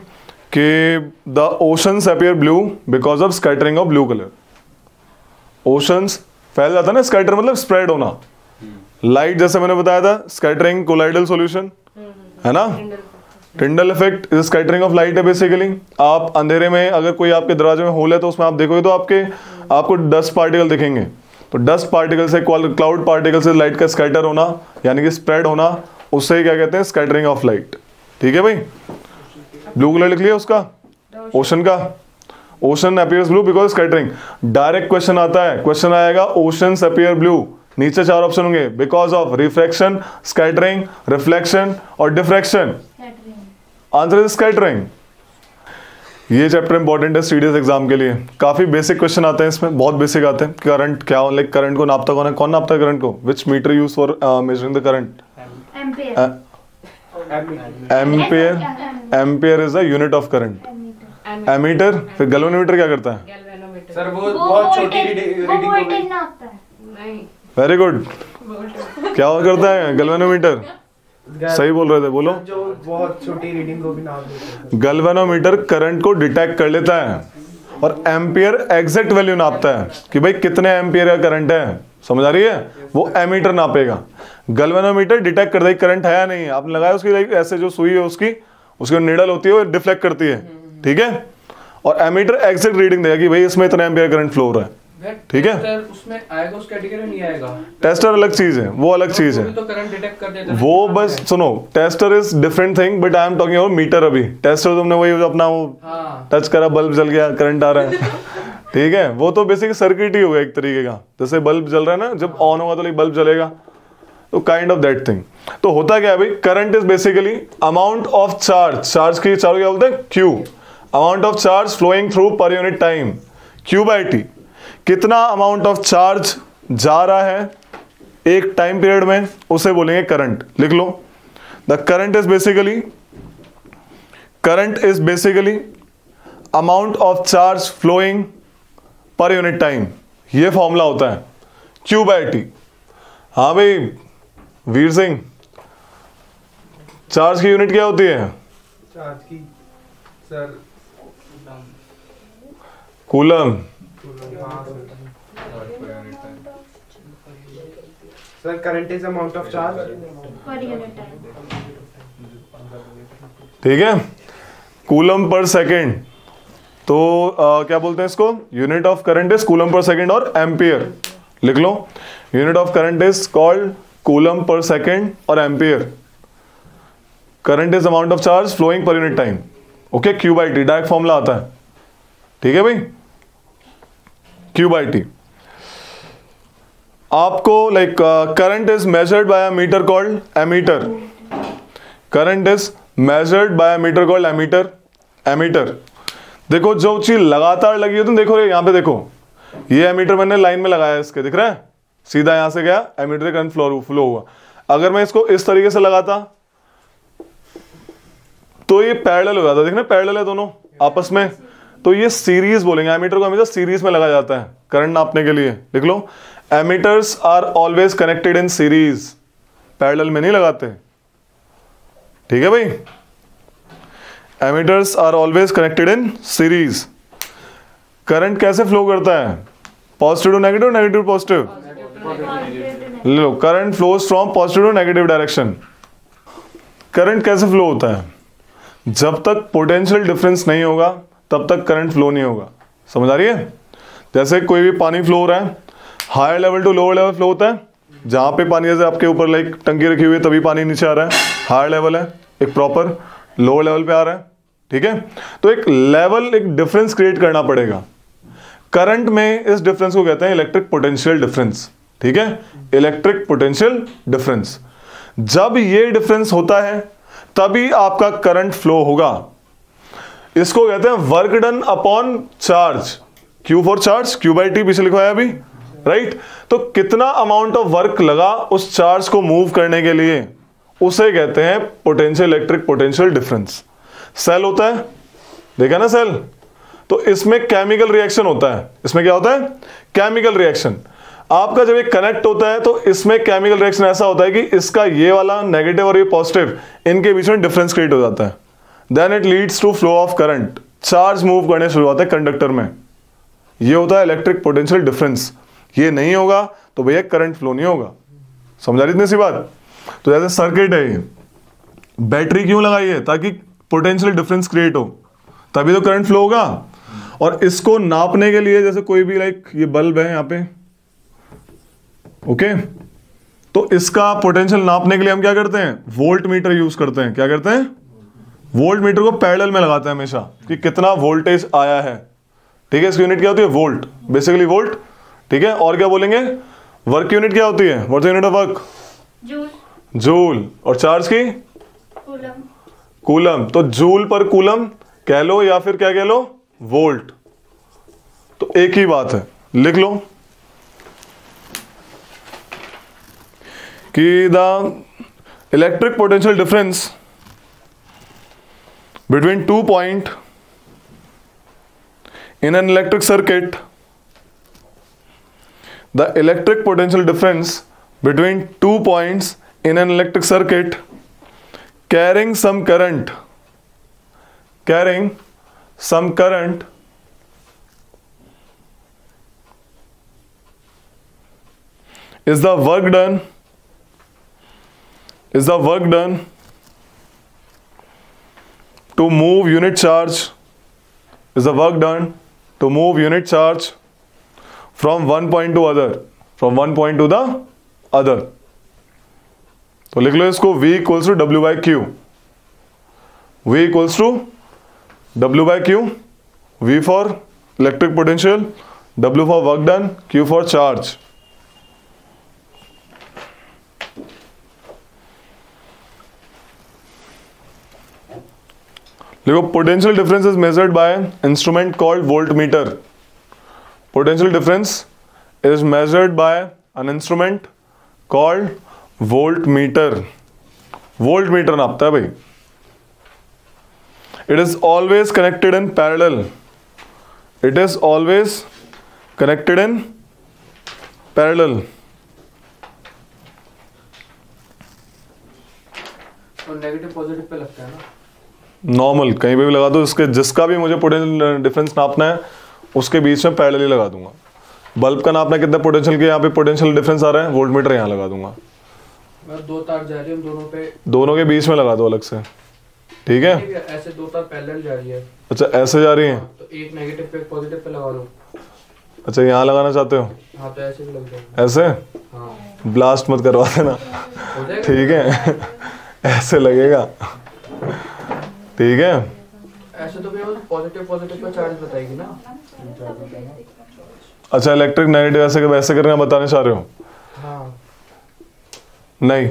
कि the oceans appear blue because of scattering of blue colour. Oceans फैल जाता है ना, स्कैटर मतलब स्प्रेड होना। लाइट जैसे मैंने बताया था, स्कैटरिंग कोलाइडल सॉल्यूशन है ना। Tyndall effect is scattering of light है बेसिकली। आप अंधेरे में अगर कोई आपके दरवाजे में होल है तो उसमें आप देखोगे तो आपको डस्ट पार्टिकल दिखेंगे। तो डस्ट पार्टिकल से, क्लाउड पार्टिकल से लाइट का स्कैटर होना यानी कि स्प्रेड होना, उससे क्या कहते हैं, स्कैटरिंग ऑफ लाइट। ठीक है भाई, ब्लू कलर लिख लिया उसका, ओशन का। Ocean appears blue because scattering. Direct question आता है, क्वेश्चन आएगा ओशंस अपीयर ब्लू, नीचे 4 ऑप्शन होंगे, because of refraction, scattering, reflection और डिफ्रैक्शन। Answer is scattering. ये चैप्टर इंपॉर्टेंट है सीडीएस एग्जाम के लिए। काफी बेसिक क्वेश्चन आते हैं इसमें, बहुत बेसिक आते हैं। करंट क्या, लाइक करंट को नापता कौन है, कौन नापता है करंट को? Which meter use for measuring the current? Ampere is the unit of current. Ammeter, फिर गैल्वेनोमीटर क्या करता है? सर वो बहुत छोटी रीडिंग वोल्टेज नापता है। नहीं, वेरी गुड। क्या करता है गैल्वेनोमीटर? सही बोल रहे थे, बोलो। जो बहुत छोटी रीडिंग को भी नाप देता है। गैल्वेनोमीटर करंट को डिटेक्ट कर लेता है और एम्पियर एग्जैक्ट वैल्यू नापता है कि भाई कितने एम्पियर का करंट है। समझ आ रही है? वो एमीटर नापेगा। गैल्वेनोमीटर डिटेक्ट करता है करंट है या नहीं है। आपने लगाया उसकी ऐसे जो सुई है उसकी निडल होती है वो डिफ्लेक्ट करती है, ठीक है। और एमीटर एग्जैक्ट रीडिंग देगा कि भाई इसमें इतना एम्पियर करंट फ्लो हो रहा है, ठीक है। उसमें आएगा, उस कैटेगरी नहीं आएगा। टेस्टर अलग चीज है, वो अलग चीज है। तो करंट डिटेक्ट कर देता है वो बस सुनो, tester is different thing, but I am talking about meter. अभी टेस्टर तुमने वही अपना वो टच करा, बल्ब जल गया, करंट आ रहा है, ठीक है। वो तो बेसिक सर्किट ही होगा एक तरीके का। जैसे बल्ब जल रहा है ना, जब ऑन होगा तो बल्ब जलेगा, तो काइंड ऑफ दैट थिंग। तो होता क्या है भाई, current is basically amount of charge. Charge की चार्ज क्या बोलते हैं? Q. Amount of charge flowing through per unit time, Q by T. कितना अमाउंट ऑफ चार्ज जा रहा है एक टाइम पीरियड में, उसे बोलेंगे करंट। लिख लो, the current is basically amount of charge flowing per unit time. ये फॉर्मूला होता है क्यू बाई टी। हाँ भाई वीर सिंह, चार्ज की यूनिट क्या होती है? चार्ज की sir coulomb. Sir current is amount of charge per unit time. ठीक है, कूलम पर सेकेंड। तो क्या बोलते हैं इसको? Unit of current is coulomb per second और एम्पियर। लिख लो, unit of current is called coulomb per second और ampere. Current is amount of charge flowing per unit time. Okay, Q by T direct formula आता है, ठीक है भाई, Q by T. आपको like current is measured by a meter called ammeter. Current is measured by a meter called ammeter. Ammeter देखो, जो चीज लगातार लगी हो, तुम देखो यहां पे देखो, ये एमीटर मैंने लाइन में लगाया है, इसके दिख रहा है, सीधा यहां से गया, एमीटर से करंट फ्लो हुआ। अगर मैं इसको इस तरीके से लगाता तो ये पैरेलल हो जाता, देखना पैरेलल है दोनों आपस में, तो ये सीरीज बोलेंगे। एमीटर को हमेशा सीरीज में लगाया जाता है करंट नापने के लिए। लिख लो, ammeters are always connected in series, parallel में नहीं लगाते, ठीक है भाई। Ammeters are always connected in series. Current कैसे फ्लो करता है? Positive to negative, negative positive. लो, current flows from positive to negative direction. Current कैसे फ्लो होता है? जब तक पोटेंशियल डिफरेंस नहीं होगा तब तक करंट फ्लो नहीं होगा। समझ आ रही है? जैसे कोई भी पानी फ्लो हो रहा है, higher level to lower level flow होता है। जहां पे पानी जैसे आपके ऊपर लाइक टंकी रखी हुई है तभी पानी नीचे आ रहा है, हायर लेवल है। एक प्रॉपर लोअर लेवल पे आ रहा है, ठीक है। तो एक लेवल, एक डिफरेंस क्रिएट करना पड़ेगा। करंट में इस डिफरेंस को कहते हैं इलेक्ट्रिक पोटेंशियल डिफरेंस, ठीक है, इलेक्ट्रिक पोटेंशियल डिफरेंस। जब ये डिफरेंस होता है तभी आपका करंट फ्लो होगा। इसको कहते हैं work done upon charge. Q for charge, Q by T पीछे लिखवाया अभी, राइट। तो कितना अमाउंट ऑफ वर्क लगा उस चार्ज को मूव करने के लिए, उसे कहते हैं potential, electric potential difference. Cell होता है, देखा ना सेल, तो इसमें केमिकल रिएक्शन होता है। इसमें क्या होता है? Chemical reaction. आपका जब ये कनेक्ट होता है तो इसमें केमिकल रिएक्शन ऐसा होता है कि इसका ये वाला नेगेटिव और ये पॉजिटिव, इनके बीच में डिफरेंस क्रिएट हो जाता है। Then it leads to flow of current, charge move करने शुरू होता है कंडक्टर में। ये होता है इलेक्ट्रिक पोटेंशियल डिफरेंस। ये नहीं होगा तो भैया करंट फ्लो नहीं होगा। समझा रही इतनी सी बात? तो जैसे सर्किट है, ये बैटरी क्यों लगाई है? ताकि पोटेंशियल डिफरेंस क्रिएट हो, तभी तो करंट फ्लो होगा। और इसको नापने के लिए जैसे कोई भी लाइक ये बल्ब है यहाँ पे, ओके, तो इसका पोटेंशियल नापने के लिए हम क्या करते हैं? वोल्ट मीटर यूज करते हैं। क्या करते हैं? वोल्ट मीटर को पैरेलल में लगाते हैं हमेशा कि कितना वोल्टेज आया है। ठीक है, इसकी यूनिट क्या होती है? Volt, basically volt. ठीक है, और क्या बोलेंगे? वर्क यूनिट क्या होती है? What's the unit of work? Joule. Joule. और चार्ज की? कूलम। कूलम। तो जूल पर कूलम कह लो या फिर क्या कह लो? वोल्ट। तो एक ही बात है, लिख लो कि the electric potential difference between 2 point in an electric circuit, the electric potential difference between 2 points in an electric circuit carrying some current is the work done to move unit charge from one point to the other. तो लिख लो इसको, V equals to W by Q. V equals to W by Q. V for electric potential, W for work done, Q for charge. देखो, potential difference is measured by instrument called voltmeter. Potential difference is measured by an instrument called voltmeter. Voltmeter नापता है भाई। It is always connected in parallel. It is always connected in parallel. और negative positive पे लगता है ना? Normal कहीं पे भी लगा दो, इसके जिसका भी मुझे पोटेंशियल डिफरेंस नापना है उसके बीच में पैरेलल ही लगा दूंगा। बल्ब का नापना कितना पोटेंशियल के यहाँ पे पोटेंशियल डिफरेंस आ रहा है, वोल्टमीटर यहाँ लगा दूंगा। मैं 2 तार जा रही है, दोनों पे, दोनों के बीच में लगा दो अलग से। ठीक है, ऐसे 2 तार पैरेलल जा रही है। अच्छा, ऐसे जा रही है तो एक नेगेटिव पे एक पॉजिटिव पे लगा दो। अच्छा, यहाँ लगाना चाहते हो? हाँ, तो ऐसे भी लग जाएगा। ऐसे? हाँ, ब्लास्ट मत करवा देना। हो जाएगा। ठीक है, ऐसे लगेगा। ठीक है, ऐसे तो भैया पॉजिटिव का चार्ज बताएगी ना। अच्छा, इलेक्ट्रिक नेगेटिव ऐसे वैसे करना बताने चाह रहे हो? हाँ, नहीं,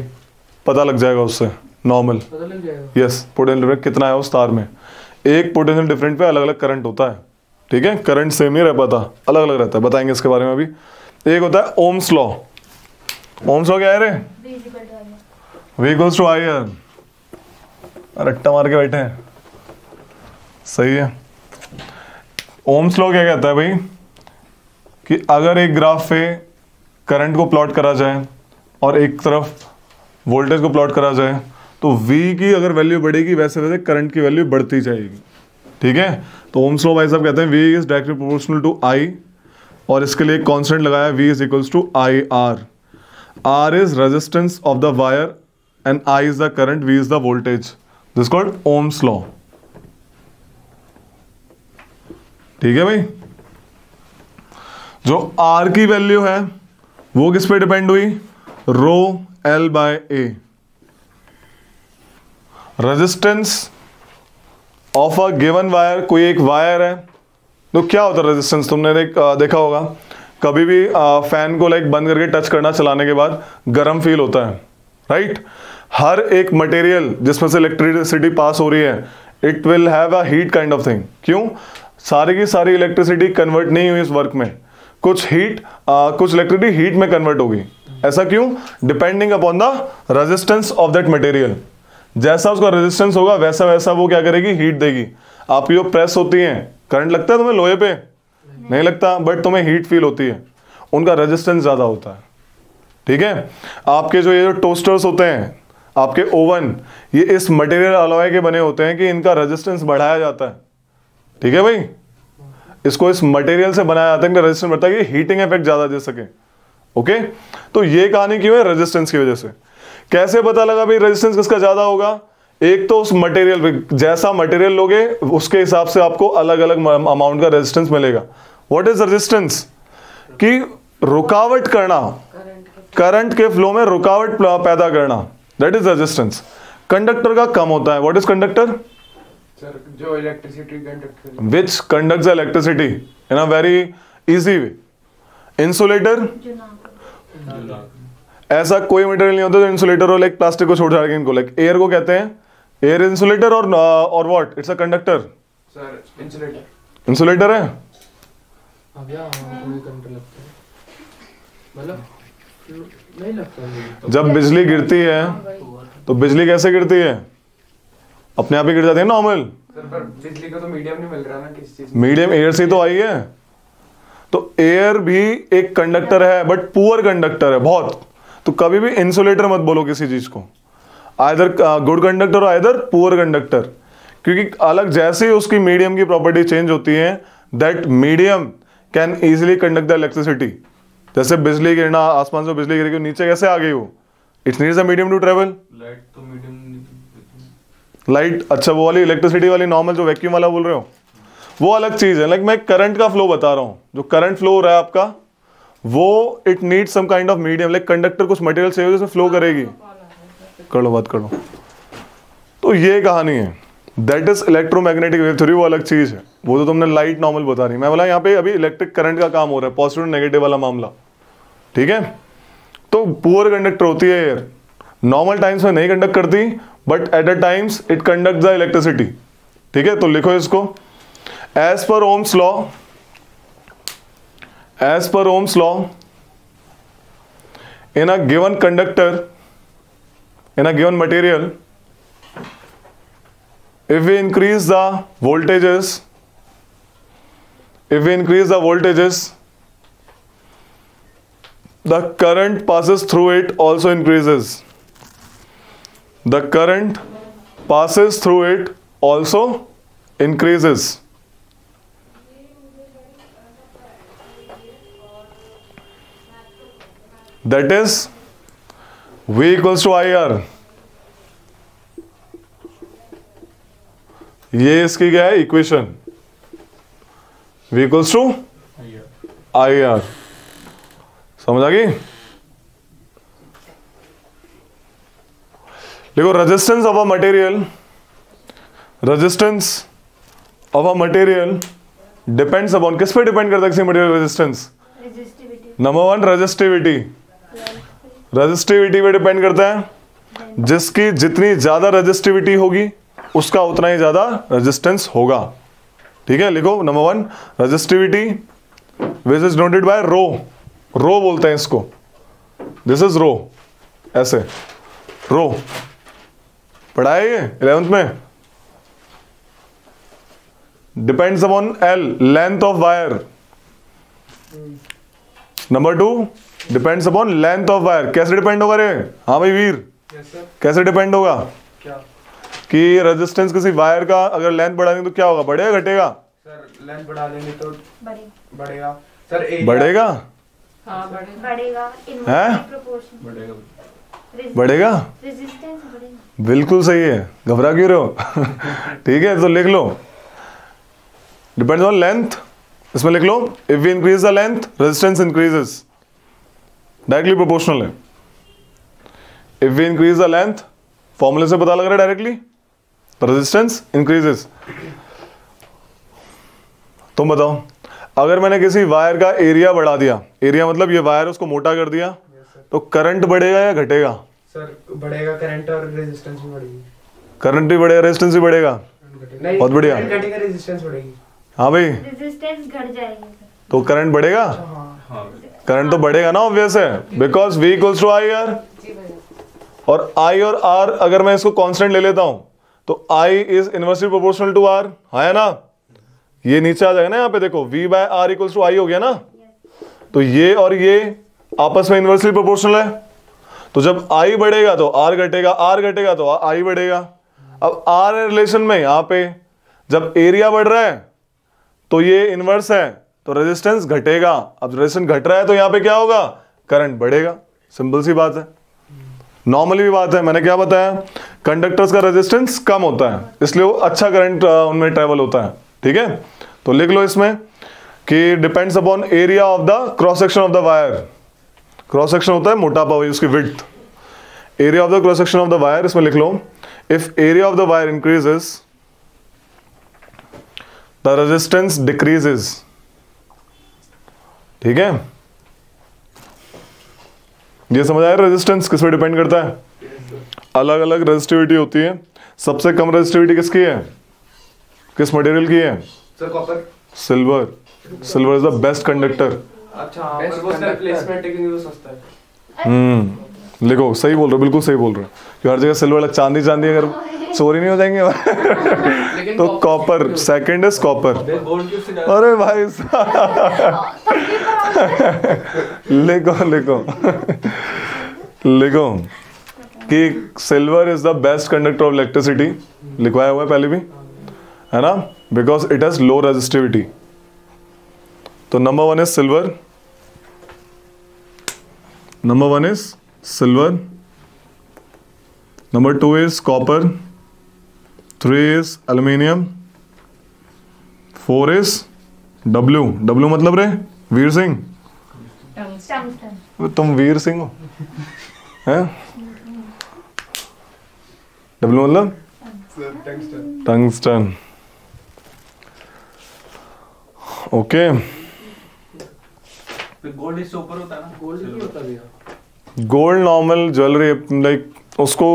पता लग जाएगा उससे, नॉर्मल। पता लग जाएगा। यस, पोटेंशियल डिफरेंस कितना है उस तार में। एक पोटेंशियल डिफरेंट पे अलग अलग करंट होता है। ठीक है, करंट सेम नहीं रह पाता, अलग अलग रहता है। बताएंगे इसके बारे में अभी। एक होता है ओम्स लॉ। ओम्स लॉ क्या है रे? V equals to IR। रट्टा मार के बैठे हैं, सही है। ओम्स लॉ क्या कहता है भाई कि अगर एक ग्राफ पे करंट को प्लॉट करा जाए और एक तरफ वोल्टेज को प्लॉट करा जाए तो V की अगर वैल्यू बढ़ेगी वैसे वैसे करंट की वैल्यू बढ़ती जाएगी। ठीक है, तो ओम्स लॉ भाई साहब कहते हैं V is directly proportional to I, और इसके लिए एक कांस्टेंट लगाया V is equals to IR। R is resistance of the wire and I is the current, V is the voltage. This called Ohm's law. ठीक है भाई, जो R की वैल्यू है वो किस पे डिपेंड हुई? Rho L by A। Resistance of a given wire, कोई एक वायर है तो क्या होता है रेजिस्टेंस? तुमने देखा होगा कभी भी फैन को लाइक बंद करके टच करना चलाने के बाद गर्म फील होता है, राइट? हर एक मटेरियल जिसमें से इलेक्ट्रिसिटी पास हो रही है, it will have a heat kind of thing. क्यों? सारी की सारी इलेक्ट्रिसिटी कन्वर्ट नहीं हुई इस वर्क में, कुछ इलेक्ट्रिसिटी हीट में कन्वर्ट होगी। ऐसा क्यों? Depending upon the resistance of that material. जैसा उसका रेजिस्टेंस होगा वैसा वैसा वो क्या करेगी? हीट देगी। आपकी जो प्रेस होती है, करंट लगता है तुम्हें लोहे पे? नहीं लगता, बट तुम्हें हीट फील होती है। उनका रेजिस्टेंस ज़्यादा होता है। ठीक है, आपके जो ये जो टोस्टर्स होते हैं, आपके ओवन, ये इस मटेरियल अलॉय के बने होते हैं कि इनका रेजिस्टेंस बढ़ाया जाता है। ठीक है भाई, इसको इस मटेरियल से बनाया जाता है, इनका रेजिस्टेंस बढ़ता है कि हीटिंग इफेक्ट ज़्यादा दे सके। ओके, तो ये कहानी क्यों है? रेजिस्टेंस की वजह से। कैसे पता लगा भाई रेजिस्टेंस किसका ज़्यादा होगा? एक तो उस मटेरियल, जैसा मटेरियल लोगे उसके हिसाब से आपको अलग अलग अमाउंट का रेजिस्टेंस मिलेगा। What is resistance? कि रुकावट करना, करंट के फ्लो में रुकावट पैदा करना, दैट इज रेजिस्टेंस। कंडक्टर का कम होता है। What is conductor? सर जो इलेक्ट्रिसिटी कंडक्ट करें। Which conducts electricity in a very easy way. Insulator, ऐसा कोई मटेरियल नहीं होता जो इंसुलेटर हो, लाइक प्लास्टिक को छोड़ के इनको, लाइक एयर को कहते हैं एयर इंसुलेटर, और what? It's a conductor. Sir insulator. Insulator है। अब यार कोई कंडक्टर लगता है, मतलब नहीं लगता मुझे। जब बिजली गिरती है तो बिजली कैसे गिरती है? अपने आप ही गिर जाती है नॉर्मल। सर पर बिजली का तो मीडियम नहीं मिल रहा ना, किस चीज? मीडियम एयर से तो आई है। तो एयर भी एक कंडक्टर है, बट पुअर कंडक्टर है बहुत। तो कभी भी इंसुलेटर मत बोलो किसी चीज को, आइदर गुड कंडक्टर और आइदर पुअर कंडक्टर, क्योंकि अलग जैसे ही उसकी मीडियम की प्रॉपर्टी चेंज होती है, that medium can easily conduct the electricity. जैसे बिजली गिरना, आसमान से बिजली गिरी, नीचे कैसे आ गई वो? It's needs a medium to travel. Light तो मीडियम, लाइट, अच्छा वो वाली इलेक्ट्रिसिटी वाली नॉर्मल जो वैक्यूम वाला बोल रहे हो, वो अलग चीज है। लाइक मैं करंट का फ्लो बता रहा हूँ, जो करंट फ्लो हो रहा है आपका, वो it need some kind of medium, like conductor कुछ मटेरियल चाहिए जिसमें फ्लो करेगी। कर लो, बात कर लो। तो ये कहानी है, that is electromagnetic wave theory, वो अलग चीज है। वो तो तुमने लाइट नॉर्मल बता रही, मैं बोला यहाँ पे अभी इलेक्ट्रिक करंट का काम हो रहा है, पॉजिटिव नेगेटिव वाला मामला। ठीक है, तो पुअर कंडक्टर होती है एयर, नॉर्मल टाइम्स में नहीं कंडक्ट करती, but at a times it conduct the electricity. ठीक है, तो लिखो इसको, as per Ohm's law, as per Ohm's law, in a given conductor, in a given material, if we increase the voltages, the current passes through it also increases. The current passes through it also increases. That is V equals to IR. ये इसकी क्या है equation? V equals to IR। समझ आ गई? देखो, resistance of a material, resistance of a material depends upon, किस पे depend करता है किसी material resistance? Number one, resistivity. Resistivity पे डिपेंड करता है, जिसकी जितनी ज्यादा रेजिस्टिविटी होगी उसका उतना ही ज्यादा रेजिस्टेंस होगा। ठीक है, लिखो, number one resistivity which is noted by rho, rho बोलते हैं इसको, दिस इज रो, ऐसे रो पढ़ा है ये 11th में। Depends upon L, length of wire. Number two, depends upon length of wire. कैसे डिपेंड होगा रे? हाँ भाई वीर, कैसे डिपेंड होगा? क्या? कि रेजिस्टेंस किसी वायर का अगर लेंथ बढ़ाएंगे तो क्या होगा, बढ़ेगा घटेगा? सर लेंथ बढ़ा देंगे तो बढ़ेगा सर एरिया बढ़ेगा। हाँ बढ़ेगा। बढ़ेगा, रेजिस्टेंस बढ़ेगा। बिल्कुल सही है, घबरा क्यों रहे हो? ठीक है, तो लिख लो, डिपेंड्स ऑन लेंथ। इसमें लिख लो, if we increase the length resistance increases, directly proportional है। If we increase the length, फॉर्मूले से पता लग रहा है डायरेक्टली, रेजिस्टेंस इंक्रीजेस। तुम बताओ, अगर मैंने किसी वायर का एरिया बढ़ा दिया, एरिया मतलब ये वायर उसको मोटा कर दिया, तो करंट बढ़ेगा या घटेगा? सर बढ़ेगा, करंट और रेजिस्टेंस भी बढ़ेगी। करंट भी बढ़ेगा, रेजिस्टेंस भी बढ़ेगा। नहीं, बहुत बढ़िया। करंट घटेगा, रेजिस्टेंस बढ़ेगी। हाँ भाई, रेजिस्टेंस घट जाएगी तो करंट बढ़ेगा। करंट तो बढ़ेगा ना, ऑब्वियस है, because V equals to IR। और I और R अगर मैं इसको कांस्टेंट ले लेता हूं तो I is inversely proportional to R, है ना? ये नीचे आ जाएगा ना, यहाँ पे देखो V by R equals to I हो गया ना। तो ये और ये आपस में इन्वर्सली प्रोपोर्शनल है, तो जब I बढ़ेगा तो R घटेगा, R घटेगा तो I बढ़ेगा। अब R है रिलेशन में यहां पे, जब एरिया बढ़ रहा है तो ये इनवर्स है तो रेजिस्टेंस घटेगा। अब रेजिस्टेंस घट रहा है तो यहां पे क्या होगा, करंट बढ़ेगा। सिंपल सी बात है, नॉर्मली भी बात है। मैंने क्या बताया, कंडक्टर्स का रेजिस्टेंस कम होता है इसलिए वो अच्छा करंट उनमें ट्रेवल होता है। ठीक है, तो लिख लो इसमें कि depends upon area of the cross section of the wire. Cross section होता है मोटापा, वही उसकी विड्थ। Area of the cross section of the wire, इसमें लिख लो if area of the wire increases the resistance decreases. ठीक है, ये समझ आया। रेजिस्टेंस किस पे डिपेंड करता है, अलग अलग रेजिस्टिविटी होती है। सबसे कम रेजिस्टिविटी किसकी है, किस मटेरियल की है, sir copper, silver. Silver is the best conductor. अच्छा पर वो सर प्लेसमेंट टेकिंग वो सस्ता है। लिखो, सही बोल रहे हो, बिल्कुल सही बोल रहे हो कि हर जगह सिल्वर, चांदी चांदी अगर चोरी नहीं हो जाएंगे तो कॉपर सेकंड इज कॉपर। अरे भाई लिखो लिखो लिखो कि silver is the best conductor of electricity, लिखवाया हुआ है पहले भी, है ना, because it has low resistivity. तो number one is silver, number one is silver, number two is copper, three is aluminium, four is W. W मतलब रे वीर सिंह, टंगस्टन। तुम वीर सिंह हो, हैं? डब्ल्यू मतलब टंगस्टन। ओके, गोल्ड इससे ऊपर होता है ना, गोल्ड नहीं होता भैया। गोल्ड नॉर्मल ज्वेलरी, लाइक उसको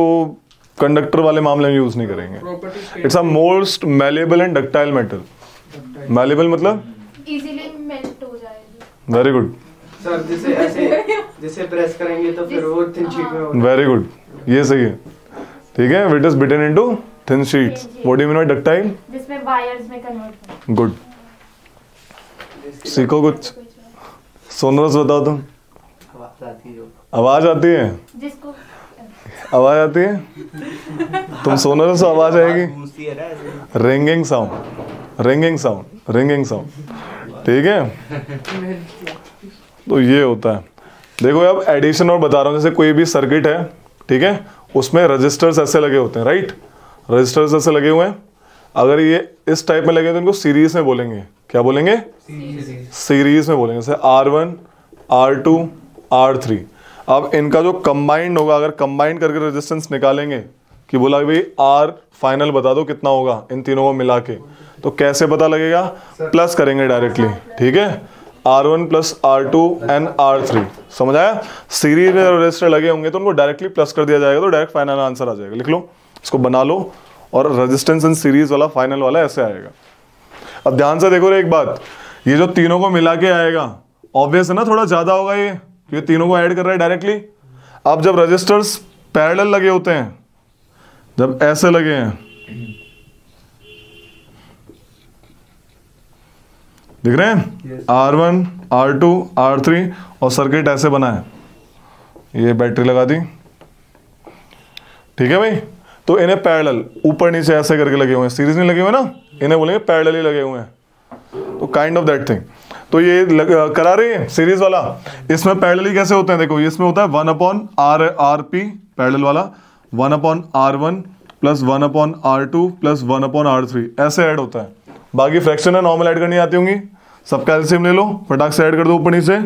कंडक्टर वाले मामले में यूज नहीं करेंगे। Property it's a most malleable and ductile metal. Malleable मतलब इजीली मेल्ट हो जाएगी। वेरी गुड, सर जैसे ऐसे जैसे प्रेस करेंगे तो फिर वो थिन शीट में होगा। वेरी गुड, ये सही है। ठीक है, it is beaten into thin sheets. What do you mean by ductile? जिसमें वायर्स में कन्वर्ट हो। गुड, सीखो कुछ। सोनरस बताओ तुम, आवाज आती है जो आवाज आती है, जिसको आवाज आती है, तुम सोनरस तो आवाज आएगी। गूंजती है ना ऐसे। Ringing sound, ringing sound, ringing sound. ठीक है, तो ये होता है। देखो अब एडिशन और बता रहा हूँ, जैसे कोई भी सर्किट है, ठीक है, उसमें रजिस्टर्स ऐसे लगे होते हैं, राइट, रजिस्टर्स ऐसे लगे हुए हैं। अगर ये इस टाइप में लगे तो इनको सीरीज में बोलेंगे। क्या बोलेंगे? सीरीज में बोलेंगे, जैसे R1, R2, R3। अब इनका जो कंबाइंड होगा, अगर कंबाइंड करके रेजिस्टेंस निकालेंगे कि बोला भाई R फाइनल बता दो कितना होगा इन तीनों को मिला के, तो कैसे पता लगेगा? प्लस करेंगे डायरेक्टली। ठीक है, R1 plus R2 and R3, समझ आया? सीरीज में रजिस्टर लगे होंगे तो उनको डायरेक्टली प्लस कर दिया जाएगा, तो डायरेक्ट फाइनल आंसर आ जाएगा। लिख लो, इसको बना लो, और रेजिस्टेंस इन सीरीज वाला फाइनल वाला ऐसे आएगा। अब ध्यान से देखो एक बात, ये जो तीनों को मिला के आएगा, ऑब्वियस है ना, थोड़ा ज्यादा होगा ये तीनों को ऐड कर रहा है डायरेक्टली। अब जब रजिस्टर्स पैरेलल लगे होते हैं, जब ऐसे लगे हैं, दिख रहे हैं? R1, R2, R3 और सर्किट ऐसे बना है, ये बैटरी लगा दी। ठीक है भाई, तो इन्हें पैरेलल ऊपर नीचे ऐसे करके लगे हुए हैं, सीरीज में लगे हुए ना, इन्हें बोलेंगे पैरेलल ही लगे हुए हैं। तो काइंड ऑफ दैट थिंग, तो ये करा रही है सीरीज वाला। इसमें पैरेलल कैसे होते हैं? देखो, इसमें होता है 1/RP पैरेलल वाला, 1/R1 plus 1/R2 plus 1/R3, ऐसे ऐड होता है। बाकी फ्रैक्शन है, नॉर्मल ऐड करनी आती होंगी, सबका एलसीएम ले लो, फटाक से ऐड कर दो ऊपर नीचे।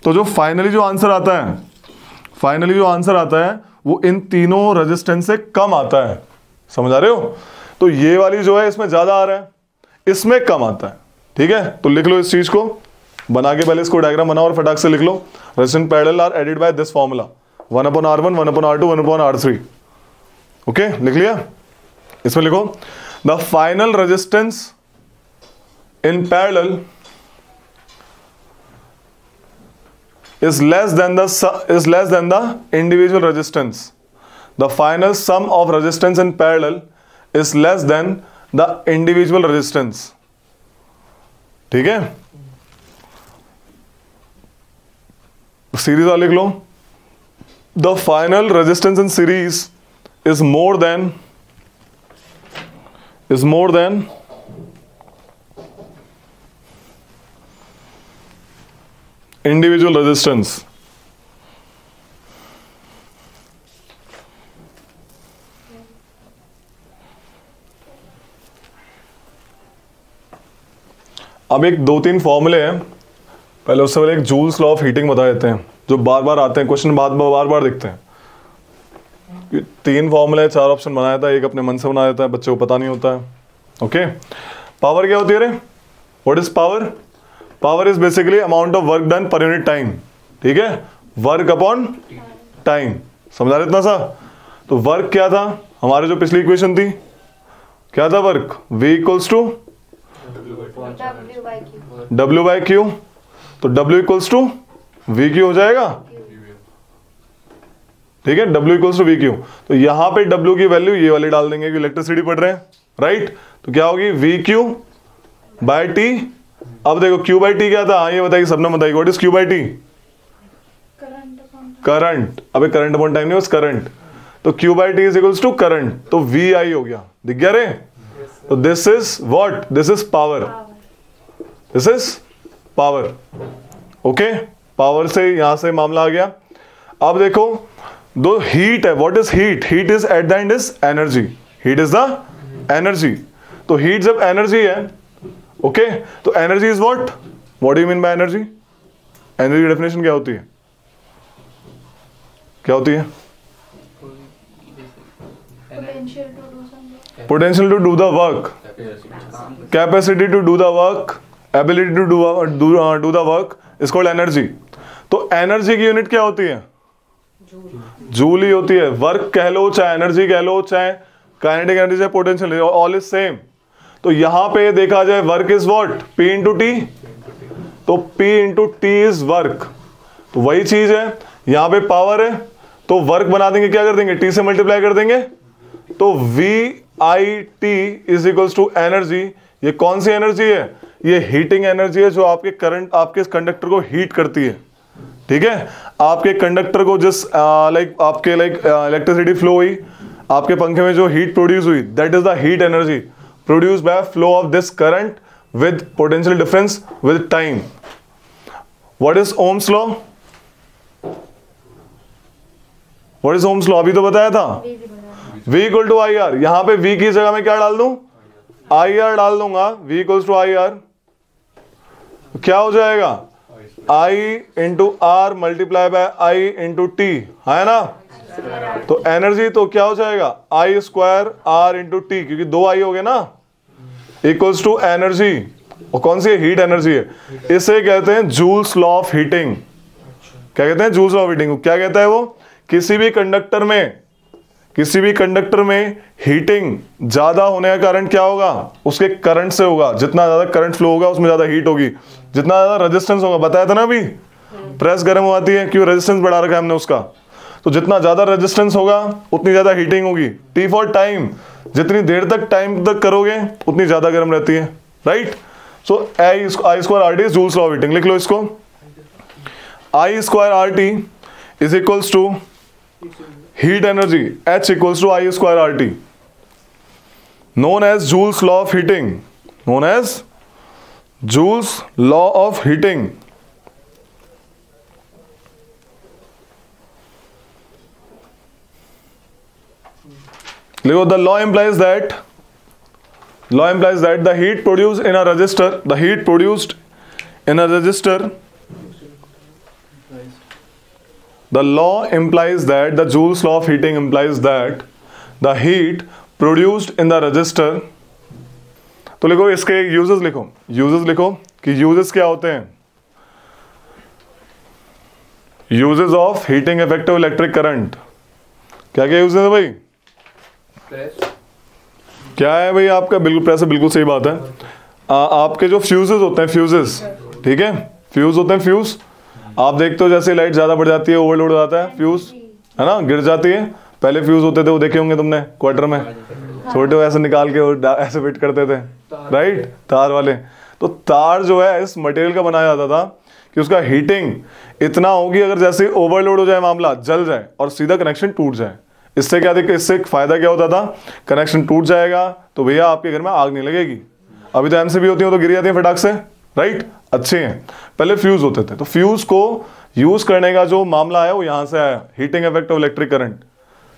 तो जो फाइनली जो आंसर आता है, फाइनली जो आंसर आता है वो इन तीनों रेजिस्टेंस से कम आता है। समझ आ रहे हो? तो ये वाली जो है इसमें ज्यादा आ रहा है, इसमें कम आता है। ठीक है, तो लिख लो इस चीज को, बना के पहले इसको डायग्राम बनाओ और फटाक से लिख लो, resistance parallel are added by this formula, 1/R1, 1/R2, 1/R3। Okay, लिख लिया? इसमें लिखो, the final resistance in parallel is less than the individual resistance. The final sum of resistance in parallel is less than the individual resistance. ठीक है, series वाला लिख लो, the final resistance in series is more than individual resistance. अब एक 2-3 फॉर्मूले हैं, पहले उससे पहले एक जूल्स लॉ ऑफ हीटिंग बता देते हैं, जो बार बार आते हैं, क्वेश्चन बार बार दिखते हैं। 3 फॉर्मूले, 4 ऑप्शन बनाया था, एक अपने मन से बना देता है, बच्चे को पता नहीं होता है। ओके, पावर क्या होती है रे? What is power? Power is basically amount of work done पर यूनिट टाइम। ठीक है, वर्क अपॉन टाइम, समझा रहे इतना सा? तो वर्क क्या था हमारे, जो पिछली इक्वेशन थी क्या था work? V equals to W by Q, तो W equals to V Q हो जाएगा। ठीक है, W equals to V Q, तो यहां पे W की वैल्यू ये वाली डाल देंगे कि इलेक्ट्रिसिटी पढ़ रहे हैं, राइट? तो क्या होगी? We Q by T. अब देखो Q बाई टी क्या था? हाँ, ये बताइए, सबने बताइए, what is Q by T? Current. अबे करंट अपॉन टाइम नहीं, बस करंट। तो Q by T is equals to current, तो वी आई हो गया, दिख गया रे? तो this is what? This is power, this is power. Okay, power से यहां से मामला आ गया। अब देखो, दो हीट है, what is heat? Heat is at the end is energy, heat is the energy. तो हीट जब एनर्जी है, ओके, तो energy is what? What do you mean by energy? Energy की डेफिनेशन क्या होती है? क्या होती है? Potential to do the work, capacity to do the work, ability to do the work is called energy. तो एनर्जी की यूनिट क्या होती है? जूल ही होती है। वर्क कह लो, चाहे एनर्जी कह लो, चाहे काइनेटिक एनर्जी, चाहे पोटेंशियल, ऑल इज सेम। तो यहां पे देखा जाए work is what? P into T, तो P into T is work. तो वही चीज है, यहां पे पावर है, तो वर्क बना देंगे, क्या कर देंगे? T से मल्टीप्लाई कर देंगे, तो VIT is equals to energy. ये कौन सी एनर्जी है? ये हीटिंग एनर्जी है, जो आपके करंट, आपके कंडक्टर को हीट करती है। ठीक है, आपके कंडक्टर को जिस आपके इलेक्ट्रिसिटी फ्लो हुई, आपके पंखे में जो हीट प्रोड्यूस हुई, that is the heat energy produced by flow of this current with potential difference with time. What is Ohm's law? What is Ohm's law? अभी तो बताया था, V equal to I R. यहां पे V की जगह में क्या डाल दूं? IR डाल दूंगा, V इक्वल्स टू IR। क्या हो जाएगा? I into R multiply by I into T, है ना? तो एनर्जी तो क्या हो जाएगा? I square R into T, क्योंकि 2 I हो गए ना, इक्वल्स टू एनर्जी। और कौन सी है? हीट एनर्जी है। इसे कहते हैं जूल्स लॉ ऑफ हीटिंग। क्या कहते हैं? Joules law of heating. क्या कहता है वो? किसी भी कंडक्टर में हीटिंग ज्यादा होने का कारण क्या होगा? उसके करंट से होगा। जितना ज्यादा करंट फ्लो होगा, उसमें ज्यादा हीट होगी। जितना ज्यादा रेजिस्टेंस होगा, बताया था ना अभी, प्रेस गर्म हो जाती है, क्यों? रेजिस्टेंस बढ़ा रखा है हमने उसका। तो जितना ज्यादा रेजिस्टेंस होगा, उतनी ज्यादा हीटिंग होगी। T फॉर टाइम, जितनी देर तक टाइम तक करोगे, उतनी ज्यादा गर्म रहती है, right? So I square R T is Joule's law of heating. लिख लो इसको, I square R T is equals to heat energy, H equals to I square RT, known as Joule's law of heating, known as Joule's law of heating. The law implies that the heat produced in a resistor, the law implies that the Joule's law of heating implies that the heat produced in the resistor। तो लिखो इसके uses लिखो कि uses क्या होते हैं। Uses of heating effective electric current. क्या क्या यूजेस है भाई? क्या है भाई आपका? बिल्कुल प्रेस है, बिल्कुल सही बात है। आपके जो फ्यूजेस होते हैं, फ्यूजेस, ठीक है, फ्यूज होते हैं, फ्यूज। आप देखते हो जैसे लाइट ज्यादा बढ़ जाती है, ओवरलोड हो जाता है, फ्यूज, है ना, गिर जाती है। पहले फ्यूज होते थे, वो देखे होंगे तुमने क्वार्टर में, छोटे ऐसे निकाल के और ऐसे फिट करते थे, राइट? तार वाले। तो तार जो है इस मटेरियल का बनाया जाता था कि उसका हीटिंग इतना होगी अगर जैसे ओवरलोड हो जाए मामला, जल जाए और सीधा कनेक्शन टूट जाए। इससे क्या देखिए, इससे फायदा क्या होता था, कनेक्शन टूट जाएगा तो भैया आपके घर में आग नहीं लगेगी। अभी तो एमसीबी होती है तो गिर जाती है फटाक से, राइट, अच्छे हैं। पहले फ्यूज होते थे, तो फ्यूज को यूज करने का जो मामला आया वो यहां से आया, heating effect of electric current.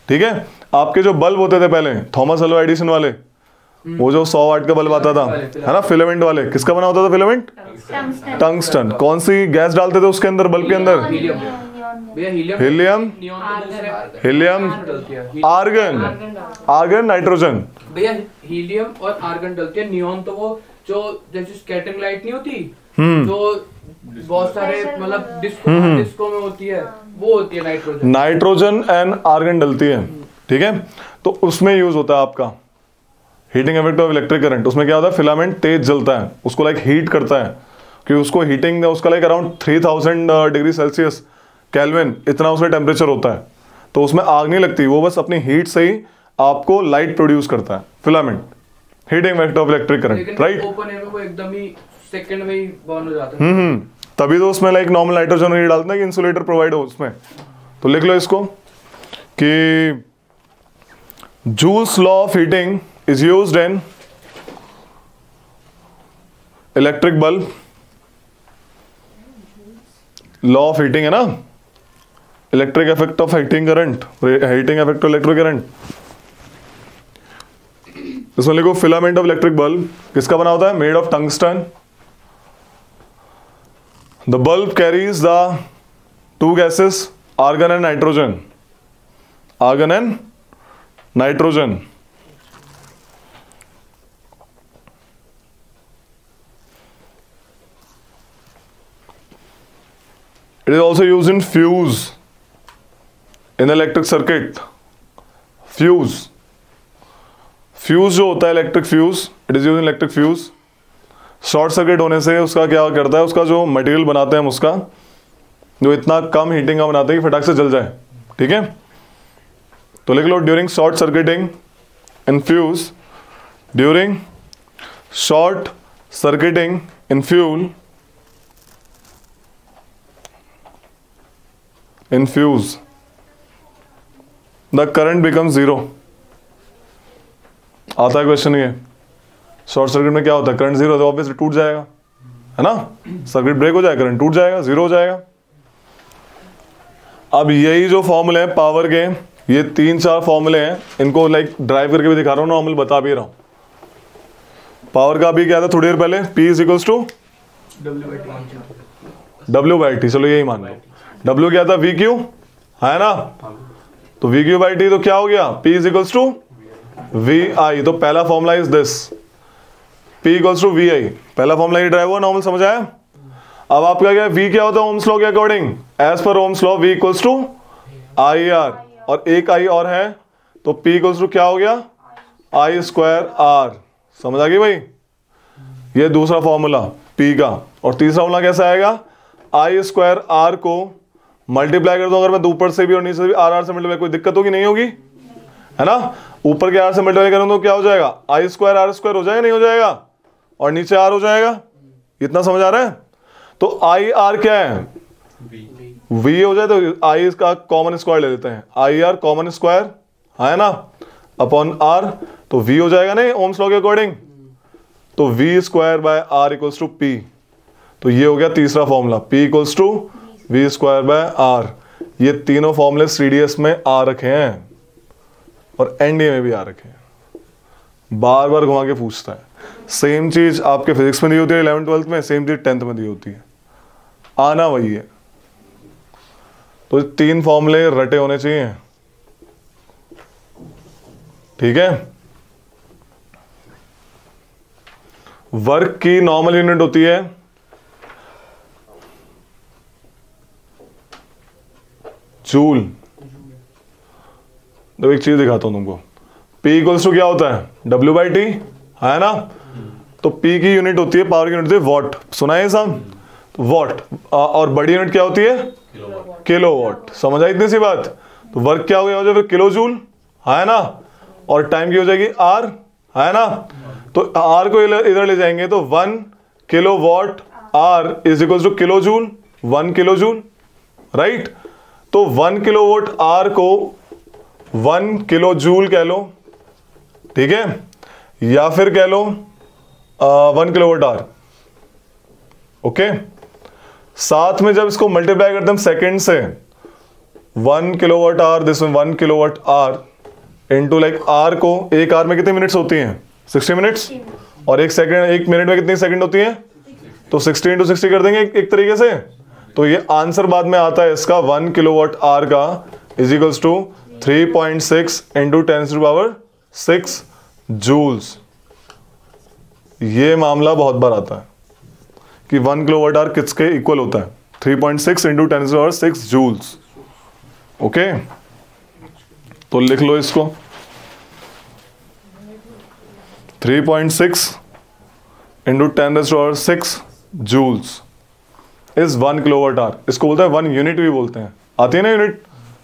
ठीक है, आपके जो बल्ब होते थे पहले थॉमस अल्वा एडिसन वाले, वो जो 100 वाट का बल्ब आता था, है ना, फिलामेंट वाले, किसका बना होता था फिलामेंट? टंगस्टन। कौन सी गैस डालते थे उसके अंदर, बल्ब के अंदर? Helium, helium, argon, argon, nitrogen. भैया हीलियम और आर्गन डलती है। नियॉन तो वो जो जैसे स्कैटरिंग लाइट नहीं होती, जो बहुत सारे मतलब डिस्को में होती है, वो होती है नाइट्रोजन। नाइट्रोजन एंड आर्गन डलती है, ठीक है, तो उसमें यूज होता है आपका heating effect of electric current. उसमें क्या होता है, फिलामेंट तेज जलता है, उसको लाइक हीट करता है, कि उसको हीटिंग उसका like around 3000 degree Celsius kelvin इतना उसका टेम्परेचर होता है, तो उसमें आग नहीं लगती, वो बस अपनी हीट से ही आपको लाइट प्रोड्यूस करता है, filament, heating effect of electric current, right. Open air में वो एकदम ही सेकंड में ही बर्न हो जाता है। तभी तो उसमें लाइक नॉर्मल नाइट्रोजन नहीं डालते कि इंसुलेटर प्रोवाइड हो उसमें। तो लिख लो इसको कि joules law of heating is used in electric bulb. Law of heating है ना, electric effect of heating current, heating effect of electric current. इसमें लिखो फिलामेंट ऑफ इलेक्ट्रिक बल्ब किसका बना होता है, made of tungsten. The bulb carries the two gases, argon and nitrogen. Argon and nitrogen. It is also used in fuse in electric circuit. Fuse. Fuse जो होता है electric fuse, it is use in electric fuse. Short circuit होने से उसका क्या करता है, उसका जो मटेरियल बनाते हैं हम उसका, जो इतना कम हीटिंग का बनाते हैं कि फटाक से जल जाए, ठीक है। तो लिख लो, during short circuiting in fuse, during short circuiting in fuel, in fuse the current become zero. आता है क्वेश्चन ये, शॉर्ट सर्किट में क्या होता है, करंट जीरो तो ऑब्वियसली टूट जाएगा, है ना, सर्किट ब्रेक हो जाएगा, करंट टूट जाएगा, जीरो हो जाएगा। अब यही जो फॉर्मूले हैं पावर के, ये 3-4 फॉर्मूले हैं, इनको लाइक ड्राइव करके भी दिखा रहा हूँ, नॉर्मल बता भी रहा हूँ। पावर का भी क्या था थोड़ी देर पहले, P is equals to W/T, चलो यही मान लो। W क्या था, VQ, है ना, तो VQ/T तो क्या हो गया, P is equals to VI। तो पहला formula is this, P equals to VI, पहला फॉर्मूला ये ड्राइव हुआ, नॉर्मल समझ आया। अब आपका क्या, V क्या होता है ओम्स लॉ के according, as per Ohm's law V equals to IR, और एक I और है, तो P इक्वल्स टू क्या हो गया, I²R। समझ आ गई भाई, ये दूसरा फॉर्मूला P का। और तीसरा फॉर्मूला कैसा आएगा, I²R को मल्टीप्लाई कर दो, अगर मैं ऊपर से भी और नीचे से भी RR से मल्टीप्लाई, कोई दिक्कत होगी नहीं होगी, है ना। ऊपर के R से मल्टीप्लाई करूँ तो क्या हो जाएगा, I²R² हो जाएगा, नहीं हो जाएगा, और नीचे R हो जाएगा। इतना समझ आ रहा है। तो IR क्या है, V हो जाए तो I का कॉमन स्क्वायर ले लेते हैं, IR कॉमन स्क्वायर है ना, अपॉन R, तो V हो जाएगा नहीं ओम्स लॉ के अकॉर्डिंग, तो V²/R इक्वल्स टू P। तो ये हो गया तीसरा formula, P equals to V²/R। ये तीनों फॉर्मूले CDS में आ रखे हैं और NDA में भी आ रखे हैं, बार बार घुमा के पूछता है। सेम चीज आपके फिजिक्स में दी होती है 11th-12th में, सेम चीज 10th में दी होती है, आना वही है। तो 3 फॉर्मूले रटे होने चाहिए, ठीक है। वर्क की नॉर्मल यूनिट होती है जूल। तो एक चीज दिखाता हूं तुमको, P इक्वल्स टू क्या होता है, W/T, है ना। तो P की यूनिट होती है, पावर की यूनिट होती है वॉट, सुना है सब, तो वॉट, और बड़ी यूनिट क्या होती है, किलोवाट। समझ आई इतनी सी बात। तो वर्क क्या हो गया, हो जाए फिर किलो जूल, है ना, और टाइम की हो जाएगी R, है ना। तो R को इधर ले जाएंगे तो 1 kilowatt R is equal two kilo joule, 1 kilo joule, right. तो 1 किलोवाट आवर को 1 किलो जूल कह लो, ठीक है, या फिर कह लो 1 किलोवाट आवर, ओके। साथ में जब इसको मल्टीप्लाई करते हैं सेकंड से, 1 किलोवाट आवर, दिस में 1 kilowatt hour into like R को, एक आर में कितने मिनट्स होती हैं? 60 मिनट्स, और एक सेकंड, एक मिनट में कितनी सेकंड होती है? तो 60 इंटू 60 कर देंगे एक तरीके से। तो ये आंसर बाद में आता है इसका 1 किलोवाट आवर का is equals to 3.6 into 10⁻6 joules. ये मामला बहुत बार आता है कि 1 किलोवाट आवर किसके इक्वल होता है? 3.6 इंटू 10⁻6 जूल्स, ओके। तो लिख लो इसको, 3.6 into 10⁻6 joules is 1 kilowatt hour. इसको बोलते हैं 1 यूनिट भी बोलते हैं। आती है ना यूनिट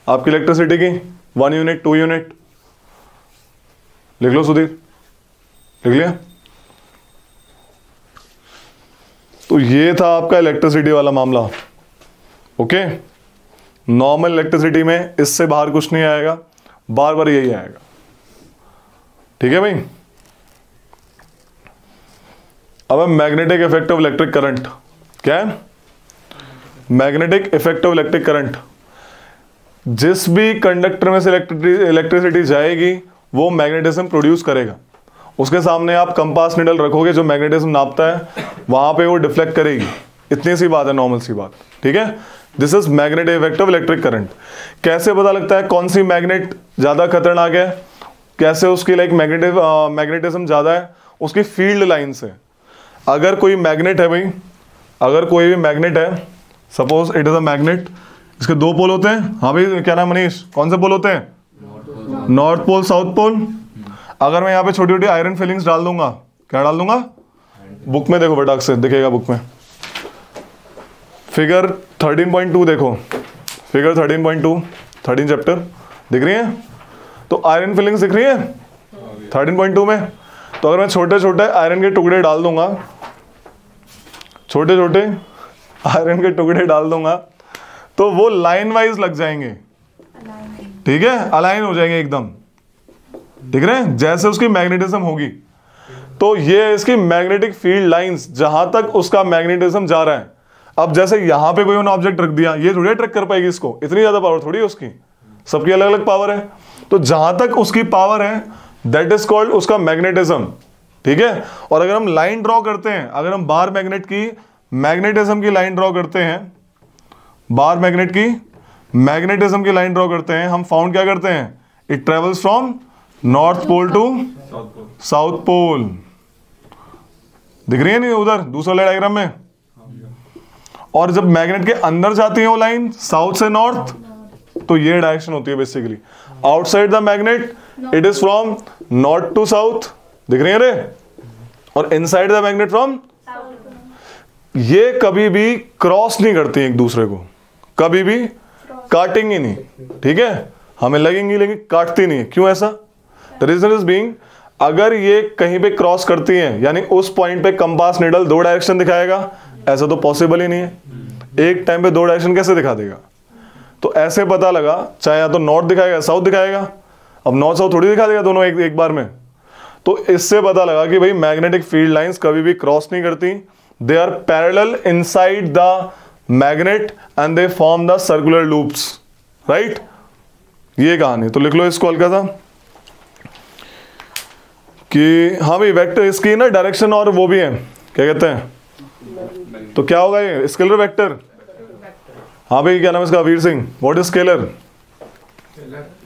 आपकी इलेक्ट्रिसिटी की, 1 यूनिट, 2 यूनिट। लिख लो सुधीर, लिख लिया? तो ये था आपका इलेक्ट्रिसिटी वाला मामला, ओके। नॉर्मल इलेक्ट्रिसिटी में इससे बाहर कुछ नहीं आएगा, बार बार यही आएगा, ठीक है भाई। अब है magnetic effect of electric current. क्या है? Magnetic effect of electric current. जिस भी कंडक्टर में से इलेक्ट्रिसिटी जाएगी वो मैग्नेटिज्म प्रोड्यूस करेगा। उसके सामने आप कंपास निडल रखोगे जो मैग्नेटिज्म नापता है, वहां पे वो डिफ्लेक्ट करेगी। इतनी सी बात है, नॉर्मल सी बात, ठीक है। This is magnetic effect of electric current. कैसे पता लगता है कौन सी मैग्नेट ज्यादा खतरनाक है, कैसे उसकी लाइक मैग्नेटिज्म ज्यादा है? उसकी फील्ड लाइन से। अगर कोई मैग्नेट है भाई, अगर कोई भी मैग्नेट है, suppose it is a magnet, इसके 2 पोल होते हैं। हाँ भाई, क्या नाम मनीष, कौन से पोल होते हैं? North pole, south pole. अगर मैं यहाँ पे छोटी छोटी आयरन फिलिंग्स डाल दूंगा, क्या डाल दूंगा? बुक में देखो, फटाक से दिखेगा बुक में। फिगर 13.2 देखो, फिगर 13.2, 13 चैप्टर दिख रही है? तो आयरन फिलिंग्स दिख रही है 13.2 में। तो अगर मैं छोटे छोटे आयरन के टुकड़े डाल दूंगा, छोटे छोटे आयरन के टुकड़े डाल दूंगा, तो वो लाइन वाइज लग जाएंगे, ठीक है, अलाइन हो जाएंगे एकदम, दिख रहे हैं? जैसे उसकी मैग्नेटिज्म होगी। तो ये इसकी मैग्नेटिक फील्ड लाइंस, जहां तक उसका मैग्नेटिज्म जा रहा है। अब जैसे यहां पे कोई ऑब्जेक्ट रख दिया, ये थोड़ी ट्रैक कर पाएगी इसको, इतनी ज्यादा पावर थोड़ी है उसकी, सबकी अलग अलग पावर है। तो जहां तक उसकी पावर है दैट इज कॉल्ड उसका मैग्नेटिज्म, ठीक है। और अगर हम लाइन ड्रॉ करते हैं, अगर हम बार मैग्नेट की मैग्नेटिज्म की लाइन ड्रॉ करते हैं, बार मैग्नेट की मैग्नेटिज्म की लाइन ड्रॉ करते हैं, हम फाउंड क्या करते हैं? It travels from north pole to south pole. दिख रही है नहीं उधर दूसरा डायग्राम में? और जब मैग्नेट के अंदर जाती है वो लाइन साउथ से नॉर्थ, तो ये डायरेक्शन होती है basically. Outside the magnet it is from north to south, दिख रही है रे? और इनसाइड द मैग्नेट फ्रॉम, ये कभी भी क्रॉस नहीं करती एक दूसरे को, कभी भी काटेंगी नहीं, ठीक है। हमें लगेंगी लेकिन काटती नहीं है। क्यों ऐसा? द रीजन इज बीइंग, अगर ये कहीं पे क्रॉस करती हैं, यानी उस पॉइंट पे कंपास निडल 2 डायरेक्शन दिखाएगा, ऐसा तो पॉसिबल ही नहीं है। एक टाइम पे 2 डायरेक्शन कैसे दिखा देगा? तो ऐसे पता लगा, चाहे या तो नॉर्थ दिखाएगा साउथ दिखाएगा। अब नॉर्थ साउथ थोड़ी दिखा देगा दोनों एक बार में। तो इससे पता लगा कि भाई मैग्नेटिक फील्ड लाइंस कभी भी क्रॉस नहीं करती, they are parallel inside the magnet and they form the circular loops, right. ये कहानी। तो लिख लो इसको हल्का सा कि हाँ भाई वेक्टर इसकी ना डायरेक्शन और वो भी है, क्या कहते हैं, तो क्या होगा ये? Scalar vector. हाँ भाई, क्या नाम है इसका? Veer Singh. What is scalar?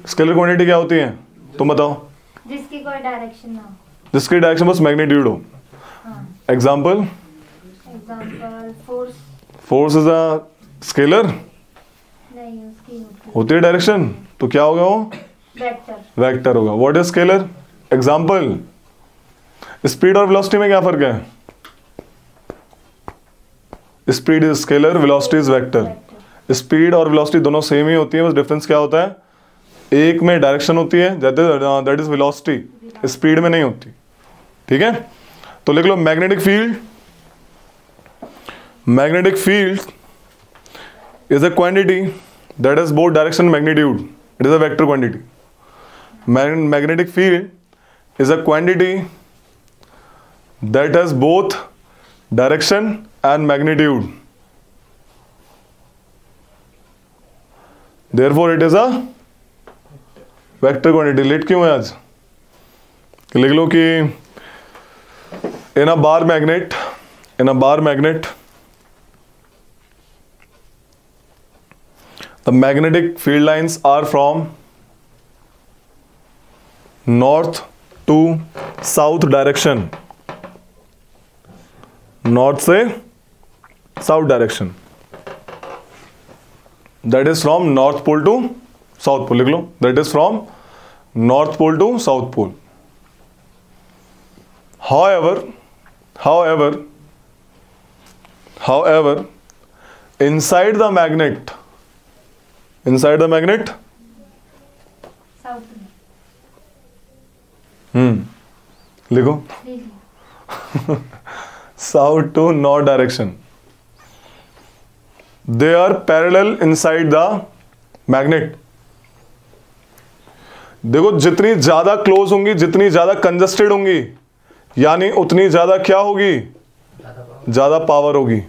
Scalar quantity क्या होती है तुम बताओ? जिसकी कोई डायरेक्शन ना हो, जिसकी डायरेक्शन बस मैग्नीट्यूड हो। Example? Example force. Force is a scalar? नहीं, उसकी होती है डायरेक्शन, तो क्या होगा वो? वेक्टर। वेक्टर होगा। What is scalar? Example? Speed और वेलोसिटी में क्या फर्क है? Speed is scalar, velocity is vector. Speed और वेलोसिटी दोनों सेम ही होती है, बस डिफरेंस क्या होता है? एक में डायरेक्शन होती है, दैट इज वेलोसिटी, स्पीड में नहीं होती, ठीक है। तो लिख लो magnetic field, magnetic field is a quantity that has both direction and magnitude. It is a vector quantity. Magnetic field is a quantity that has both direction and magnitude. Therefore it is a vector quantity. Late क्यों है आज? लिख लो कि in a bar magnet the magnetic field lines are from north to south direction. North से south direction. That is from north pole to south pole. लिख लो. That is from north pole to south pole. However, inside the magnet, south में लिखो लीजिए south to north direction. They are parallel inside the magnet. देखो जितनी ज्यादा close होंगी, जितनी ज्यादा कंजस्टेड होंगी, यानी उतनी ज्यादा क्या होगी, ज्यादा पावर होगी.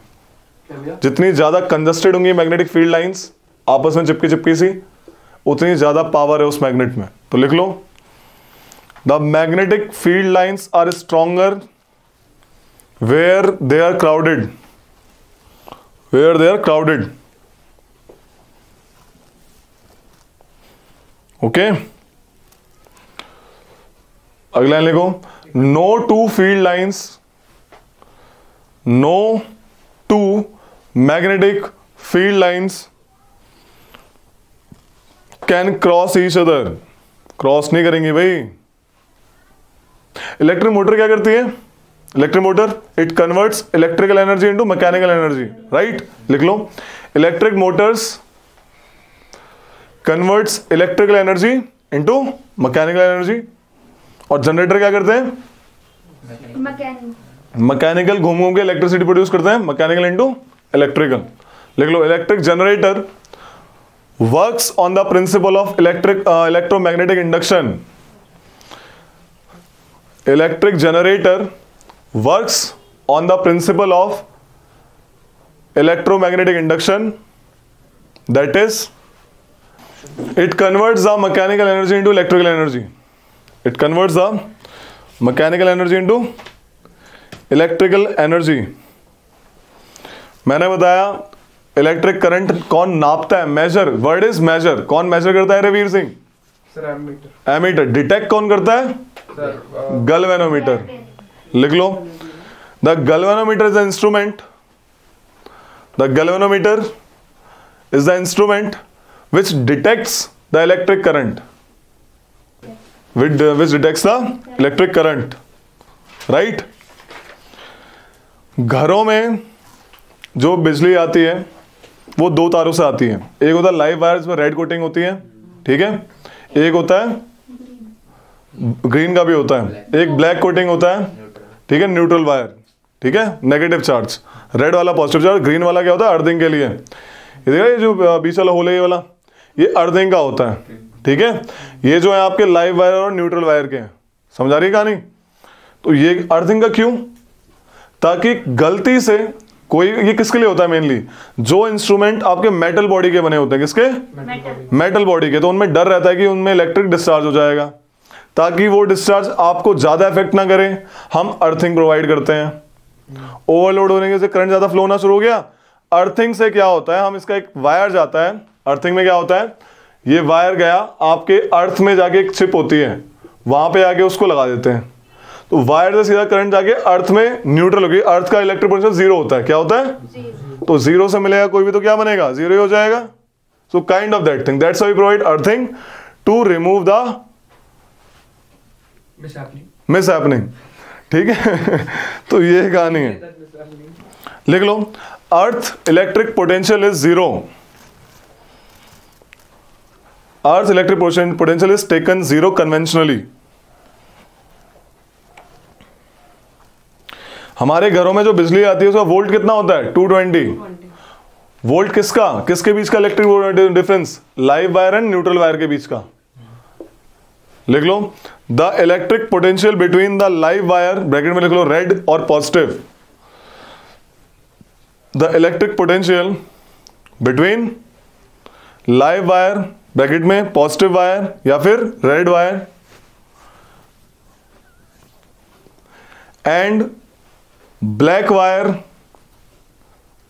जितनी ज्यादा कंजस्टेड होंगी मैग्नेटिक फील्ड लाइंस आपस में चिपकी सी, उतनी ज्यादा पावर है उस मैग्नेट में. तो लिख लो, the magnetic field lines are stronger where they are crowded. Okay, अगला लाइन लिखो. No two magnetic field lines can cross each other. Cross नहीं करेंगे भाई. इलेक्ट्रिक मोटर क्या करती है? Electric motor it converts electrical energy into mechanical energy. Right, लिख लो. Electric motors converts electrical energy into mechanical energy. और जनरेटर क्या करते हैं? मैकेनिकल घूम के इलेक्ट्रिसिटी प्रोड्यूस करते हैं. Mechanical into electrical. लिख लो, electric generator works on the principle of electromagnetic induction. Electric generator works on the principle of electromagnetic induction, that is it converts the mechanical energy into electrical energy. It converts the mechanical energy into electrical energy. मैंने बताया electric current कौन नापता है? Measure. Word is measure. कौन measure करता है? Raveer Singh. Sir ammeter. Ammeter. Detect कौन करता है? Sir galvanometer. लिख लो, the galvanometer is the instrument. The galvanometer is the instrument which detects the electric current. Which detects the electric current. Right. घरों में जो बिजली आती है वो दो तारों से आती है. एक होता है लाइव वायर जिसमें रेड कोटिंग होती है, ठीक है. एक होता है ग्रीन का भी होता है. एक ब्लैक कोटिंग होता है, ठीक है, न्यूट्रल वायर, ठीक है, नेगेटिव चार्ज. रेड वाला पॉजिटिव चार्ज. ग्रीन वाला क्या होता है? अर्थिंग के लिए. ये देखा, ये जो बीच वाला होल है ये वाला, ये अर्थिंग का होता है, ठीक है. ये जो है आपके लाइव वायर और न्यूट्रल वायर के हैं. समझ आ रही है कहानी? तो ये अर्थिंग का क्यों? ताकि गलती से कोई, ये किसके लिए होता है मेनली? जो इंस्ट्रूमेंट आपके मेटल बॉडी के बने होते हैं. किसके? मेटल बॉडी के. तो उनमें डर रहता है कि उनमें इलेक्ट्रिक डिस्चार्ज हो जाएगा. ताकि वो डिस्चार्ज आपको ज्यादा इफेक्ट ना करे, हम अर्थिंग प्रोवाइड करते हैं. ओवरलोड होने से करंट ज्यादा फ्लो होना शुरू हो गया. अर्थिंग से क्या होता है? हम इसका एक वायर जाता है. अर्थिंग में क्या होता है? ये वायर गया आपके अर्थ में, जाके एक चिप होती है, वहां पे आके उसको लगा देते हैं. तो वायर से सीधा करंट जाके अर्थ में न्यूट्रल होगी. अर्थ का इलेक्ट्रिक पोटेंशियल जीरो होता है. क्या होता है? तो जीरो से मिलेगा कोई भी तो क्या बनेगा? जीरो ही हो जाएगा. So kind of that thing. That's how we provide earthing to remove the mishappening. ठीक है. तो ये कहानी है. लिख लो, earth electric potential is zero. Earth electric potential is taken zero conventionally. हमारे घरों में जो बिजली आती है उसका वोल्ट कितना होता है? 220. वोल्ट किसका, किसके बीच का electric difference, live wire and neutral wire के बीच का। लिख लो the electric potential between the live wire, bracket में लिख लो रेड और positive, the electric potential between live wire bracket में पॉजिटिव वायर या फिर red wire and black wire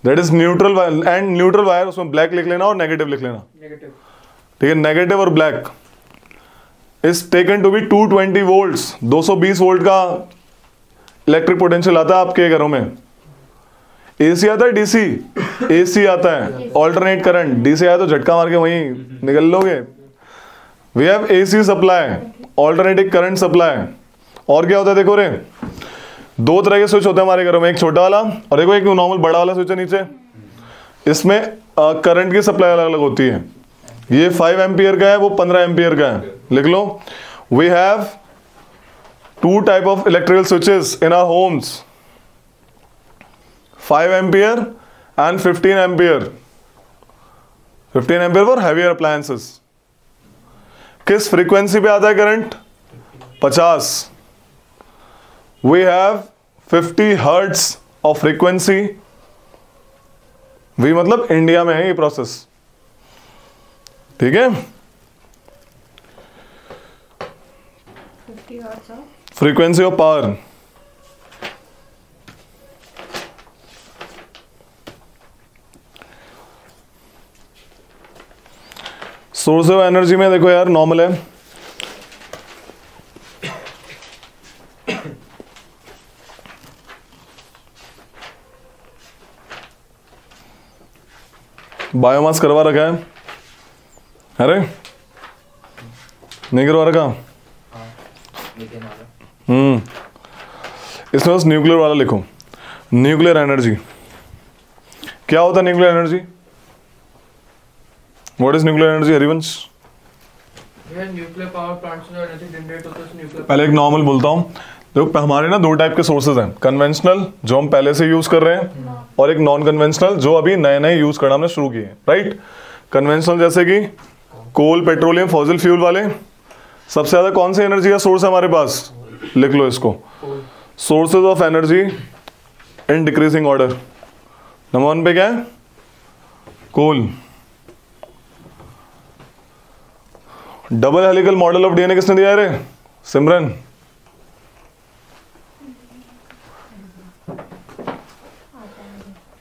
that is neutral wire, and neutral wire, उसमें black लिख लेना और नेगेटिव लिख लेना, नेगेटिव, ठीक है, नेगेटिव और black is taken to be 220 volts, 220 volt का इलेक्ट्रिक पोटेंशियल आता है आपके घरों में। एसी आता है डीसी, एसी आता है ऑल्टरनेट करंट, डीसी आया तो झटका मार के वहीं निकल लोगे। We have AC supply, alternating current supply. और क्या होता है देखो रे, दो तरह के स्विच होते हैं हमारे घरों में, एक छोटा वाला और देखो एक नॉर्मल बड़ा वाला स्विच है नीचे। इसमें करंट की सप्लाई अलग अलग होती है, ये 5 एम्पियर का है, वो 15 एम्पियर का है। लिख लो we have 2 type of electrical switches in our homes, 5 ampere and 15 ampere. 15 ampere for heavier appliances. किस फ्रीक्वेंसी पे आता है current, 50। We have 50 hertz of frequency, we मतलब इंडिया में है ये प्रोसेस, ठीक है। 50 hertz of frequency of power, source of energy में देखो यार नॉर्मल है, बायोमास करवा रखा है, अरे नहीं करवा रखा, इसमें बस न्यूक्लियर वाला लिखो। न्यूक्लियर एनर्जी क्या होता है, nuclear energy what is nuclear energy Harivansh? Nuclear power plant से जो एनर्जी जनरेट होता है उस न्यूक्लियर, पहले एक नॉर्मल बोलता हूँ, देखो हमारे ना 2 टाइप के सोर्सेज हैं, कन्वेंशनल जो हम पहले से यूज कर रहे हैं और एक नॉन कन्वेंशनल जो अभी नए नए यूज करना हमने शुरू किए हैं, राइट। कन्वेंशनल जैसे कि कोल, पेट्रोलियम, फॉसिल फ्यूल वाले। सबसे ज्यादा कौन सी एनर्जी का सोर्स है हमारे पास, लिख लो इसको, sources of energy in decreasing order. Number 1 पे क्या है, coal. Double helical model of DNA किसने दिया है रे, Simran?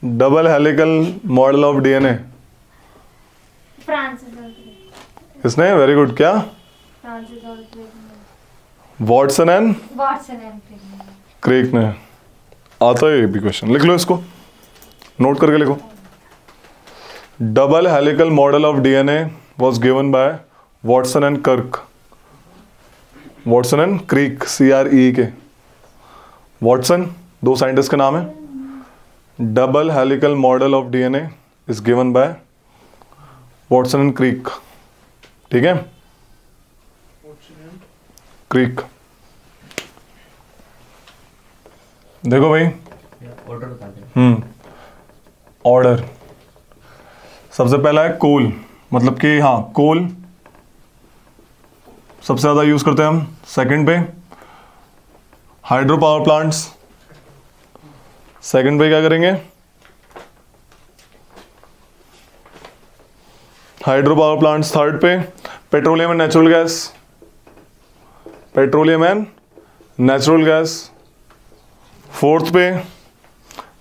Double helical model of DNA Francis इसने, वेरी गुड। क्या, वॉटसन एंड क्रेक ने, आता है ये भी क्वेश्चन, लिख लो इसको, नोट करके लिखो। Double helical model of DNA was given by Watson and कर्क, वॉटसन एंड क्रीक, CRE के। वॉटसन 2 साइंटिस्ट का नाम है। Double helical model of DNA is given by Watson and creek, ठीक है, क्रीक। देखो भाई ऑर्डर बता दे। ऑर्डर सबसे पहला है कोल, मतलब कि हाँ कोल सबसे ज्यादा यूज करते हैं हम। सेकंड पे हाइड्रो पावर प्लांट्स, सेकंड पे क्या करेंगे, हाइड्रो पावर प्लांट्स। थर्ड पे petroleum and natural gas, petroleum and natural gas. Fourth पे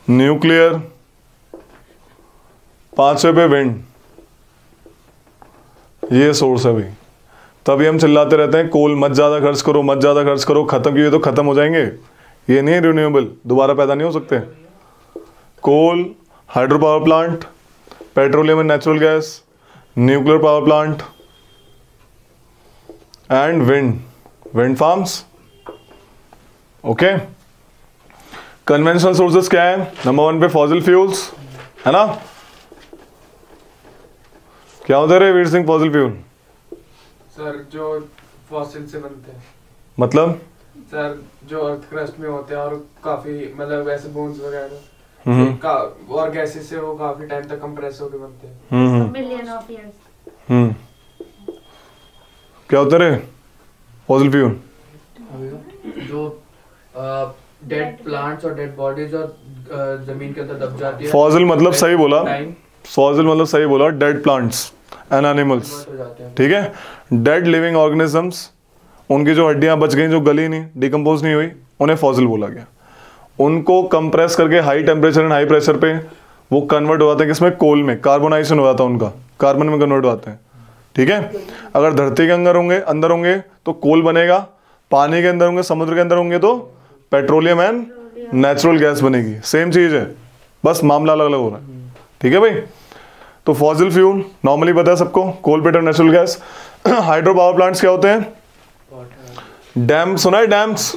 न्यूक्लियर। पांचवे पे विंड। ये सोर्स है भाई, तभी हम चिल्लाते रहते हैं कोल मत ज्यादा खर्च करो, मत ज्यादा खर्च करो, खत्म किए तो खत्म हो जाएंगे। ये नहीं है रिन्यूएबल, दोबारा पैदा नहीं हो सकते। Coal, hydro power plant, petroleum and natural gas, nuclear power plant and wind farms. Okay, conventional sources क्या है? नंबर 1 पे फॉसिल फ्यूल्स, है ना? क्या होता है रे Veer Singh fossil fuel? Sir जो फॉसिल से बनते हैं, मतलब सर जो अर्थ क्रस्ट में होते हैं और काफी मतलब वैसे बोन्स वगैरह और गैसेस से वो काफी टाइम तक कंप्रेस होके बनते हैं। Million of years. क्या होता है फॉसिल फ्यूल? जो डेड प्लांट्स और डेड बॉडीज और जमीन के अंदर दब जाती है। फॉसिल मतलब सही बोला, फॉसिल मतलब सही बोला, डेड प्लांट्स एंड एनिमल्स, ठीक है। डेड लिविंग ऑर्गेनिजम्स, उनकी जो हड्डियां बच गई, जो गली नहीं, डिकम्पोज नहीं हुई, उन्हें फॉसिल बोला गया। उनको कंप्रेस करके high temperature and high pressure पे वो कन्वर्ट हो जाते हैं किसमें? कोल में। कार्बोनाइजेशन हो जाता है उनका, कार्बन में कन्वर्ट हो जाते हैं, ठीक है। अगर धरती के अंदर होंगे तो कोल बनेगा, पानी के अंदर होंगे, समुद्र के अंदर होंगे तो पेट्रोलियम एंड नेचुरल गैस बनेगी। सेम चीज है, बस मामला अलग अलग हो रहा है, ठीक है भाई। तो फॉसिल फ्यूल नॉर्मली पता है सबको, coal, petrol, natural gas. Hydro power plants क्या होते हैं? डैम सुना है? डैम्स,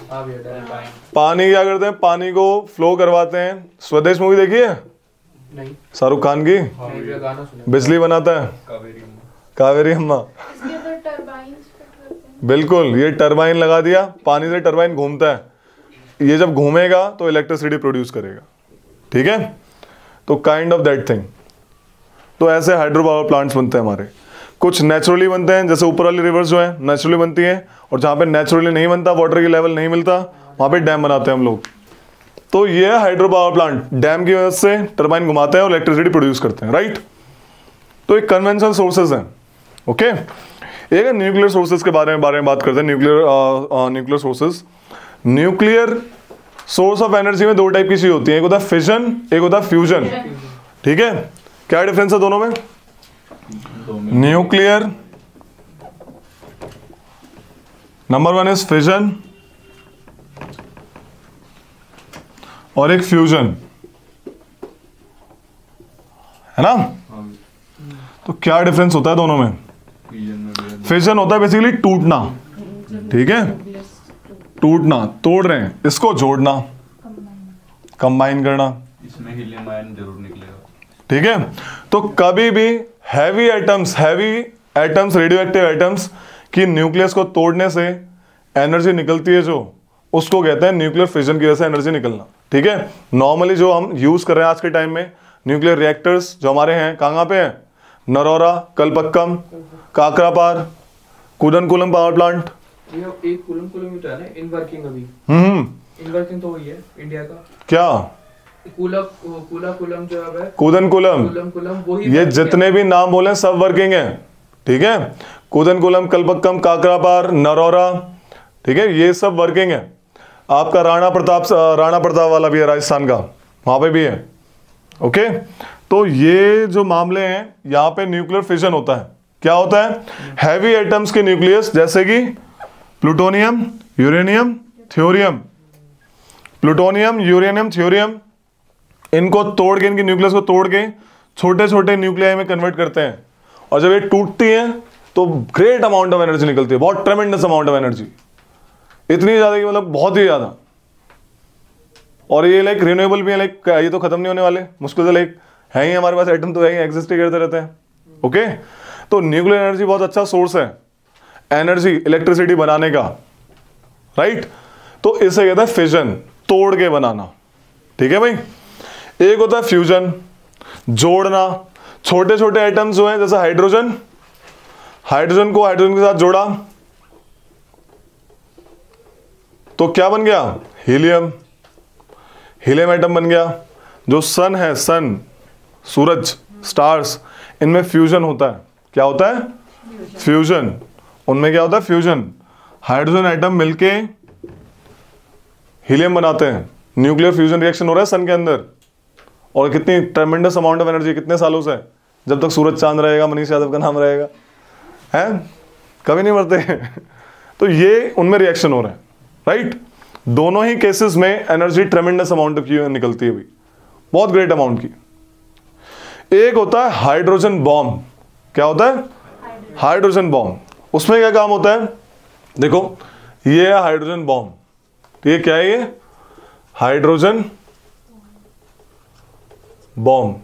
पानी क्या करते हैं? पानी को फ्लो करवाते हैं। स्वदेश मूवी देखी है? नहीं। शाहरुख खान की? गाना सुना। बिजली बनाता है कावेरी अम्मा। बिल्कुल, ये टरबाइन लगा दिया, पानी से टरबाइन घूमता है, ये जब घूमेगा तो इलेक्ट्रिसिटी प्रोड्यूस करेगा, ठीक है। तो काइंड ऑफ दैट थिंग। तो ऐसे हाइड्रो पावर प्लांट्स बनते हैं हमारे। कुछ नेचुरली बनते हैं, जैसे ऊपर वाली रिवर्स जो है नेचुरली बनती है, और जहाँ पे नेचुरली नहीं बनता, वाटर की लेवल नहीं मिलता, वहाँ पे डैम बनाते हैं हम लोग। तो ये है हाइड्रो पावर प्लांट, डैम की वजह से टरबाइन घुमाते हैं और इलेक्ट्रिसिटी प्रोड्यूस करते हैं, राइट। तो एक कन्वेंशनल सोर्सेज हैं, ओके। एक न्यूक्लियर सोर्सेज के बारे में बात करते हैं। Nuclear sources, nuclear source of energy में दो टाइप की चीज होती है, एक होता है फिजन, एक होता है फ्यूजन, ठीक है। क्या डिफरेंस है दोनों में? Nuclear number one is fission और एक फ्यूजन, है ना। तो क्या डिफरेंस होता है दोनों में? फिजन होता है बेसिकली टूटना, ठीक है, टूटना, तोड़ रहे हैं, इसको जोड़ना, कंबाइन करना, इसमें हीलियम आयन जरूर निकलेगा, ठीक है। तो कभी भी heavy atoms, radio active atoms की न्यूक्लियस को तोड़ने से एनर्जी निकलती है, जो उसको कहते हैं न्यूक्लियर फिजन की वजह से एनर्जी निकलना, ठीक है। नॉर्मली जो हम यूज कर रहे हैं आज के टाइम में न्यूक्लियर रिएक्टर्स जो हमारे हैं, कहाँ पे हैं? Narora, Kalpakkam, Kakrapar, Kudankulam power plant. ये एक कुलम तो है ना इन वर्किंग अभी? इन वर्किंग तो वही है इंडिया का। क्या? कुलम जो है कुदनकुलम, वही। ये जितने भी नाम बोले सब वर्किंग है, ठीक है। कुदनकुलम, कलपक्कम, काकरापार, नरोरा, ठीक है, ये सब वर्किंग है। आपका राणा प्रताप वाला भी है राजस्थान का, वहां पे भी है, ओके। तो ये जो मामले हैं, यहाँ पे न्यूक्लियर फिजन होता है। क्या होता है? हैवी एटम्स के न्यूक्लियस, जैसे कि plutonium, uranium, thorium, plutonium, uranium, thorium, इनको तोड़ के, इनकी न्यूक्लियस को तोड़ के छोटे छोटे न्यूक्लियाई में कन्वर्ट करते हैं, और जब ये टूटती हैं तो ग्रेट अमाउंट ऑफ एनर्जी निकलती है, बहुत ट्रेमेंडस अमाउंट ऑफ एनर्जी, इतनी ज्यादा कि मतलब बहुत ही ज्यादा। और ये लाइक रिन्यूएबल भी है, लाइक ये तो खत्म नहीं होने वाले, मुश्किल से लाइक है ही हमारे पास, एटम तो है ही, एग्जिस्ट ही करते रहते हैं, ओके। तो न्यूक्लियर एनर्जी बहुत अच्छा सोर्स है एनर्जी, इलेक्ट्रिसिटी बनाने का, राइट। तो इसे कहता है फिजन, तोड़ के बनाना, ठीक है भाई। एक होता है फ्यूजन, जोड़ना, छोटे छोटे एटम्स जो हैं, जैसे हाइड्रोजन, हाइड्रोजन को हाइड्रोजन के साथ जोड़ा तो क्या बन गया? हीलियम, हीलियम एटम बन गया। जो सन है, सन, सूरज, स्टार्स, इनमें फ्यूजन होता है। क्या होता है? फ्यूजन। उनमें क्या होता है? फ्यूजन। हाइड्रोजन एटम मिलके हीलियम बनाते हैं। न्यूक्लियर फ्यूजन रिएक्शन हो रहा है सन के अंदर, और कितनी ट्रेमेंडस अमाउंट ऑफ एनर्जी, कितने सालों से, जब तक सूरज चांद रहेगा, मनीष यादव का नाम रहेगा, है, कभी नहीं मरते। तो ये उनमें रिएक्शन हो रहा है, राइट। दोनों ही केसेस में एनर्जी ट्रेमेंडस अमाउंट की निकलती है, भी बहुत ग्रेट अमाउंट की। एक होता है हाइड्रोजन बॉम्ब। क्या होता है? Hydrogen bomb. उसमें क्या काम होता है? देखो, ये है हाइड्रोजन बॉम्ब, ये क्या है? ये हाइड्रोजन बॉम्ब।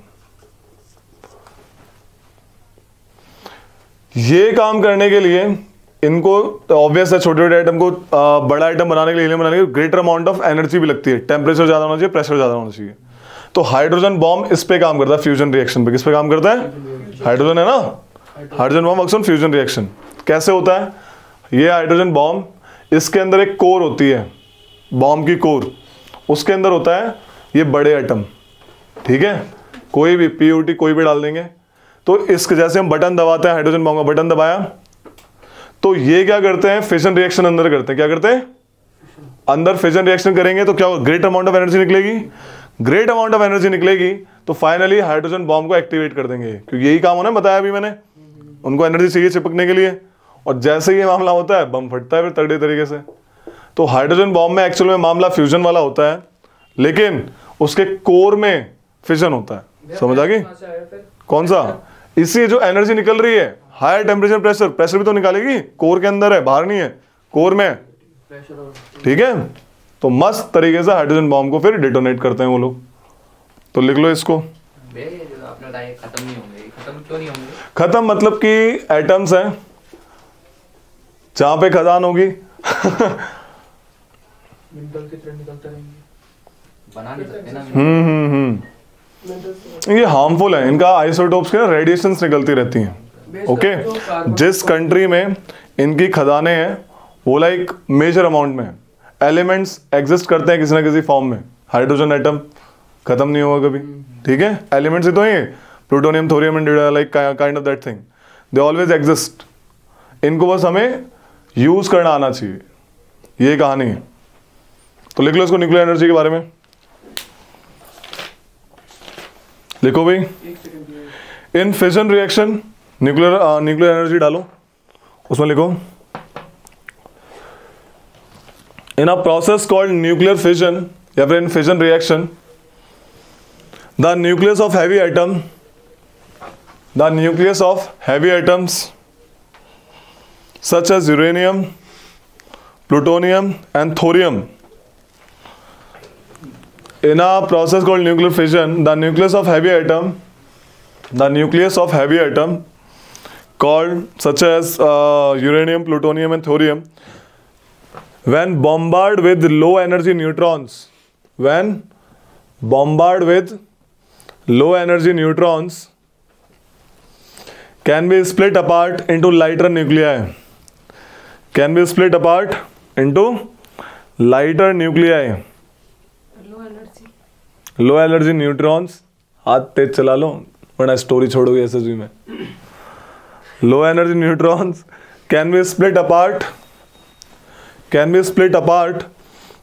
ये काम करने के लिए इनको ऑब्वियस है, छोटे छोटे आइटम को बड़ा आइटम बनाने के लिए, हीलियम बनाने के लिए ग्रेटर अमाउंट ऑफ एनर्जी भी लगती है। टेम्परेचर ज्यादा होना चाहिए, प्रेशर ज्यादा होना चाहिए। तो हाइड्रोजन बॉम्ब इस पे काम करता है, फ्यूजन रिएक्शन पे। किस पे काम करता है? हाइड्रोजन है ना, hydrogen bomb works on fusion reaction. कैसे होता है ये हाइड्रोजन बॉम्ब? इसके अंदर एक कोर होती है, बॉम्ब की कोर, उसके अंदर होता है ये बड़े एटम, ठीक है, कोई भी पीयूटी कोई भी डाल देंगे। तो इसके जैसे हम बटन दबाते हैं, हाइड्रोजन बॉम्ब का बटन दबाया, तो ये क्या करते हैं? फिजन रिएक्शन अंदर करते हैं। क्या करते हैं? अंदर फिजन रिएक्शन करेंगे तो क्या होगा? ग्रेट अमाउंट ऑफ एनर्जी निकलेगी। ग्रेट अमाउंट ऑफ एनर्जी निकलेगी तो फाइनली हाइड्रोजन बॉम्ब को एक्टिवेट कर देंगे, क्योंकि यही काम होना बताया अभी मैंने, उनको एनर्जी चाहिए चिपकने के लिए। और जैसे ही ये मामला होता है बम फटता है फिर तगड़े तरीके से। तो हाइड्रोजन बॉम्ब में एक्चुअल में मामला फ्यूजन वाला होता है, लेकिन उसके कोर में फिजन होता है। समझ आ गई? कौन सा? इसी जो एनर्जी निकल रही है, हायर टेम्परेचर प्रेशर, प्रेशर भी तो निकालेगी, कोर के अंदर है, बाहर नहीं है, कोर में, ठीक है। तो मस्त तरीके से हाइड्रोजन बॉम्ब को फिर डिटोनेट करते हैं वो लोग। तो लिख लो इसको। आपने बताया खत्म नहीं होंगे, खत्म क्यों नहीं होंगे? खत्म मतलब कि एटम्स हैं, जहां पे खदान होगी मिनरल की तरह निकलते रहेंगे, बना नहीं सकते ना। ये हार्मफुल है, इनका आइसोटोप्स के रेडिएशंस निकलती रहती हैं। ओके, जिस कंट्री में इनकी खदानें हैं वो लाइक मेजर अमाउंट में एलिमेंट्स एग्जिस्ट करते हैं किसी ना किसी फॉर्म में। हाइड्रोजन एटम खत्म नहीं होगा कभी, ठीक है। एलिमेंट्स ही तो हैं, plutonium, thorium and like kind of that thing, they always exist. इनको बस हमें यूज करना आना चाहिए, ये कहानी है। तो लिख लो इसको, न्यूक्लियर एनर्जी के बारे में लिखो भाई। In fission reaction nuclear energy डालो, उसमें लिखो in a process called nuclear fission या फिर in fission reaction the nucleus of heavy atom the nucleus of heavy atoms such as uranium, plutonium and thorium. In a process called nuclear fission, the nucleus of heavy atom called such as uranium, plutonium and thorium, when bombarded with low energy neutrons, can be split apart into lighter nuclei. Low energy neutrons, हाथ तेज चला लो वरना story छोड़ोगे SSB में। Low energy neutrons can be split apart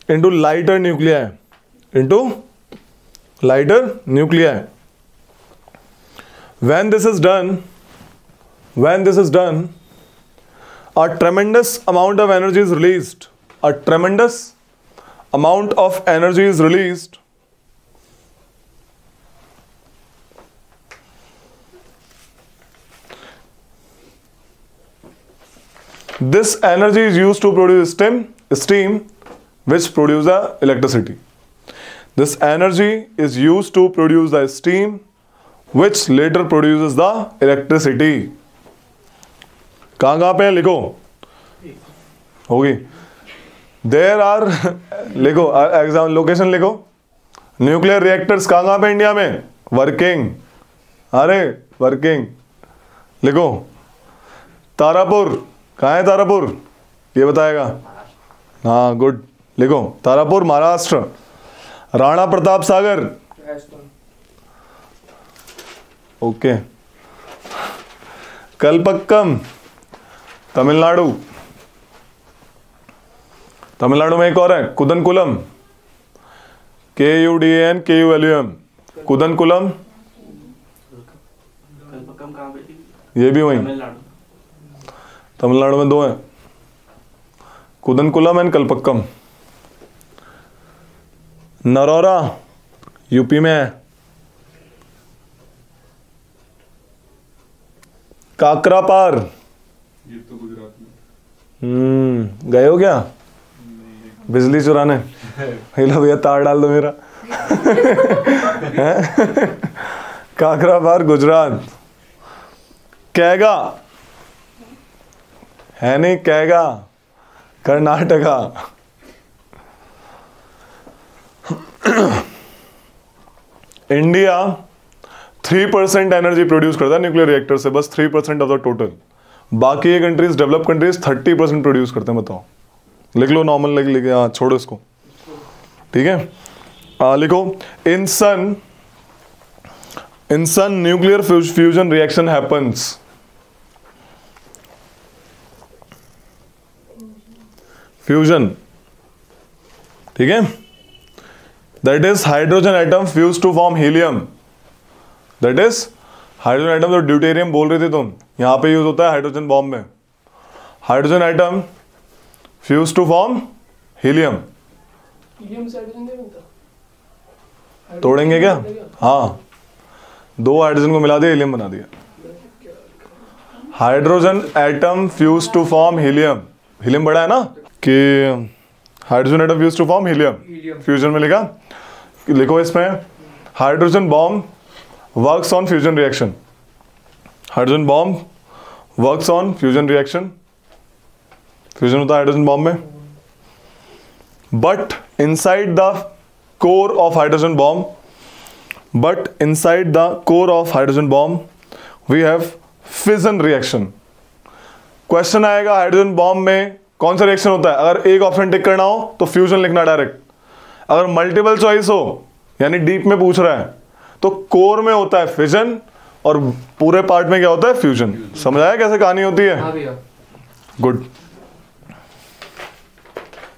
into lighter nuclei. When this is done, a tremendous amount of energy is released. This energy is used to produce steam which produces electricity. This energy is used to produce the steam which later produces the electricity. कहाँ पे लिखो होगी। There are लिखो, exam location लिखो। Nuclear reactors कहाँ पे India में working, working लिखो। तारापुर कहाँ है? तारापुर ये बताएगा। हाँ गुड, लिखो तारापुर महाराष्ट्र। राणा प्रताप सागर ओके। कलपक्कम तमिलनाडु में एक और है कुदनकुलम, KUDAN कुदनकुलम, ये भी वही तमिलनाडु में दो है, कुदनकुलम एंड कलपक्कम। नरौरा यूपी में है। काकरापार ये तो गुजरात में। गए हो क्या बिजली चुराने? हेलो भैया तार डाल दो मेरा। काकरापार गुजरात। कैगा है नहीं, Kaiga Karnataka. India 3% energy produce करता है न्यूक्लियर रिएक्टर से, बस 3% ऑफ द टोटल। बाकी ये कंट्रीज, डेवलप कंट्रीज 30% प्रोड्यूस करते हैं। बताओ, लिख लो नॉर्मल, लिख हाँ, छोड़ो इसको, ठीक है। लिखो, in sun nuclear fusion reaction happens. Fusion, ठीक है, that is hydrogen atom fuse to form helium. That is hydrogen atom, जो ड्यूटेरियम बोल रहे थे तुम, यहां पे यूज होता है हाइड्रोजन बॉम्ब में। Hydrogen atom fuse to form helium. Helium से हाइड्रोजन नहीं बनता? तोड़ेंगे क्या? हाँ, 2 हाइड्रोजन को मिला दिया, हीलियम बना दिया। Hydrogen atom fuse to form helium. Helium बड़ा है ना, कि hydrogen atom fuse to form helium. Fusion में लिखा, लिखो इसमें hydrogen bomb works on fusion reaction. Hydrogen bomb works on fusion reaction. Fusion होता है हाइड्रोजन बॉम्ब में। But inside the core of hydrogen bomb, but inside the core of hydrogen bomb we have fission reaction. Question आएगा hydrogen bomb में कौन सा reaction होता है? अगर एक ऑप्शन टिक करना हो तो फ्यूजन लिखना डायरेक्ट। अगर मल्टीपल चॉइस हो, यानी डीप में पूछ रहा है, तो कोर में होता है फिजन और पूरे पार्ट में क्या होता है? फ्यूजन। समझ आया कैसे कहानी होती है? हाँ भैया। गुड।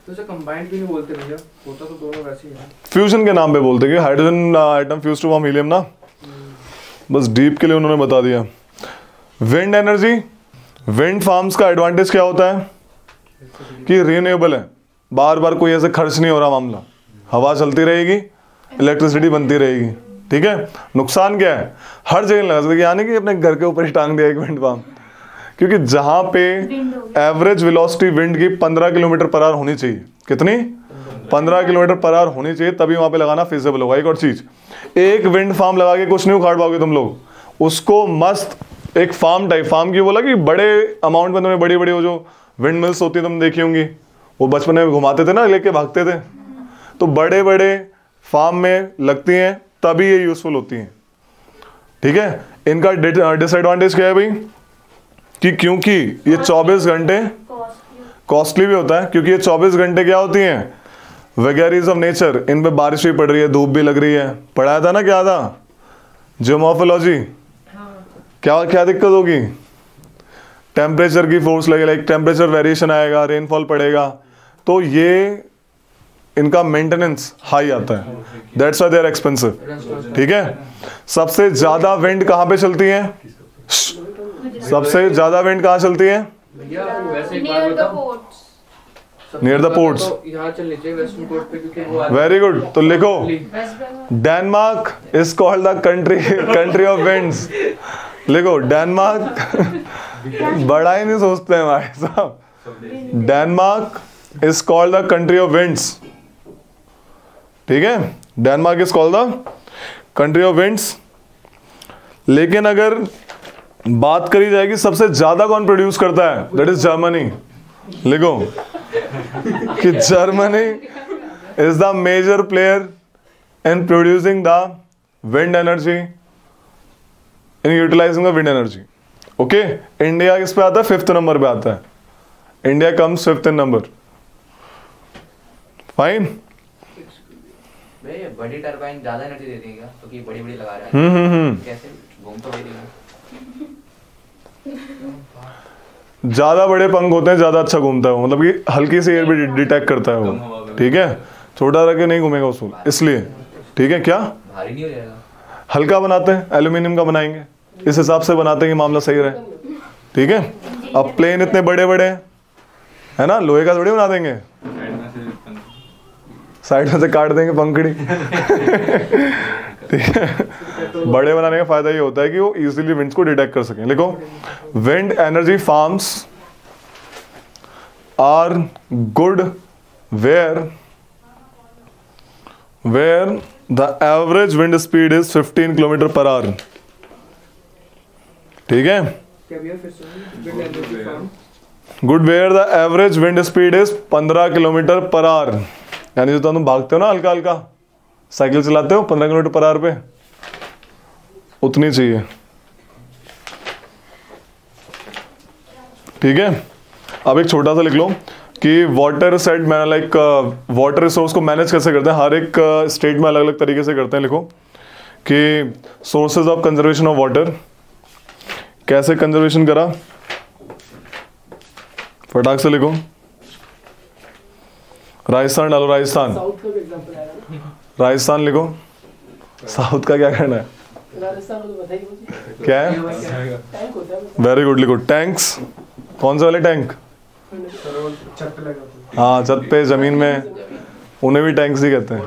तो उसे कंबाइंड भी नहीं बोलते भैया, होता तो दोनों वैसे ही है। फ्यूजन के नाम पे बोलते हैं, hydrogen atom fuse to form helium ना, बस डीप के लिए उन्होंने बता दिया। विंड एनर्जी, विंड फार्म्स का एडवांटेज क्या होता है कि रिन्यूएबल है, बार बार कोई ऐसे खर्च नहीं हो रहा मामला, हवा चलती रहेगी, इलेक्ट्रिसिटी बनती रहेगी, ठीक है। नुकसान क्या है? हर जगह लगा सकते, यानी कि अपने घर के ऊपर ही टांग दिया एक विंड फार्म, क्योंकि जहां पे एवरेज वेलोसिटी विंड की 15 किलोमीटर पर आवर होनी चाहिए। कितनी? 15 किलोमीटर पर आवर होनी चाहिए, तभी वहां पे लगाना फिजिबल होगा। एक और चीज, एक विंड फार्म लगा के कुछ नहीं उखाड़ पाओगे तुम लोग, उसको मस्त एक फार्म टाइप, फार्म की बोला कि बड़े अमाउंट में तुम्हें बड़ी बड़ी वो जो विंड मिल्स होती है तुम देखी होंगी, वो बचपन में घुमाते थे ना, लेके भागते थे, तो बड़े बड़े फार्म में लगती हैं, तभी ये यूजफुल होती हैं, ठीक है। इनका डिसएडवांटेज क्या है भाई कि क्योंकि ये 24 घंटे कॉस्टली भी होता है, क्योंकि ये 24 घंटे क्या होती हैं? वेगेरीज ऑफ नेचर। इन पे बारिश भी पड़ रही है, धूप भी लग रही है, पढ़ाया था ना, क्या था? जियोमॉर्फोलॉजी। क्या क्या दिक्कत होगी? टेम्परेचर की फोर्स लगेगा, लाइक टेम्परेचर वेरिएशन आएगा, रेनफॉल पड़ेगा, तो ये इनका मेंटेनेंस हाई आता है, that's why they are expensive, ठीक है। सबसे ज्यादा विंड कहाँ पे चलती है? सबसे ज्यादा विंड कहाँ चलती है? भैया वैसे एक बात बताओ, नियर द पोर्ट्स। यहाँ चलनी चाहिए वेस्टर्न कोस्ट पे, क्योंकि वो वेरी गुड। तो लिखो, Denmark is called the country of winds. लिखो, डेनमार्क बड़ा ही नहीं सोचते हैं भाई साहब। Denmark is called the country of winds, ठीक है। Denmark is called the country of winds. लेकिन अगर बात करी जाएगी सबसे ज्यादा कौन प्रोड्यूस करता है, दैट इज जर्मनी। लिखो कि Germany is the major player in producing the wind energy, in utilising the wind energy. Okay, India किस पे आता है? 5th नंबर पे आता है। India comes 5th number. Fine. भैया बड़ी टरबाइन ज्यादा एनर्जी देती है क्या? तो कि बड़ी बड़ी लगा रहा है, कैसे घूम तो रही है? ज्यादा बड़े पंख होते हैं, ज्यादा अच्छा घूमता है वो, मतलब कि हल्की सी एयर भी डिटेक्ट करता है वो, ठीक है। छोटा रख के नहीं घूमेगा उसको, इसलिए, ठीक है। क्या भारी नहीं हो जाएगा? हल्का बनाते हैं, एल्यूमिनियम का बनाएंगे, इस हिसाब से बनाते हैं कि मामला सही रहे, ठीक है। अब प्लेन इतने बड़े बड़े है ना, लोहे का थोड़ी बना देंगे, साइड में से काट देंगे पंखड़ी ठीक है। बड़े बनाने का फायदा ये होता है कि वो इजीली विंड्स को डिटेक्ट कर सकें। लिखो, wind energy farms are good where the average wind speed is 15 kilometre per hour, ठीक है। क्या भैया फिर से wind energy farm? Good where the average wind speed is 15 kilometre per hour, यानी जो तुम भागते हो ना हल्का हल्का, साइकिल चलाते हो 15 किलोमीटर पर आवर पे, उतनी चाहिए, ठीक है। अब एक छोटा सा लिख लो कि वाटर सेट मैं लाइक वाटर रिसोर्स को मैनेज कैसे करते हैं, हर एक स्टेट में अलग अलग तरीके से करते हैं। लिखो कि sources of conservation of water, कैसे कंजर्वेशन करा, फटाक से लिखो। राजस्थान डालो, राजस्थान, साउथ का भी एग्जांपल आएगा ना, राजस्थान लिखो। साउथ का क्या करना है, राजस्थान को तो बताइए मुझे, क्या है, टैंक होता है वेरी गुड, लिखो टैंक्स। कौन से वाले टैंक, सर वो छत पे लगा होता है। हाँ छत पे जमीन में, उन्हें भी टैंक्स ही कहते हैं,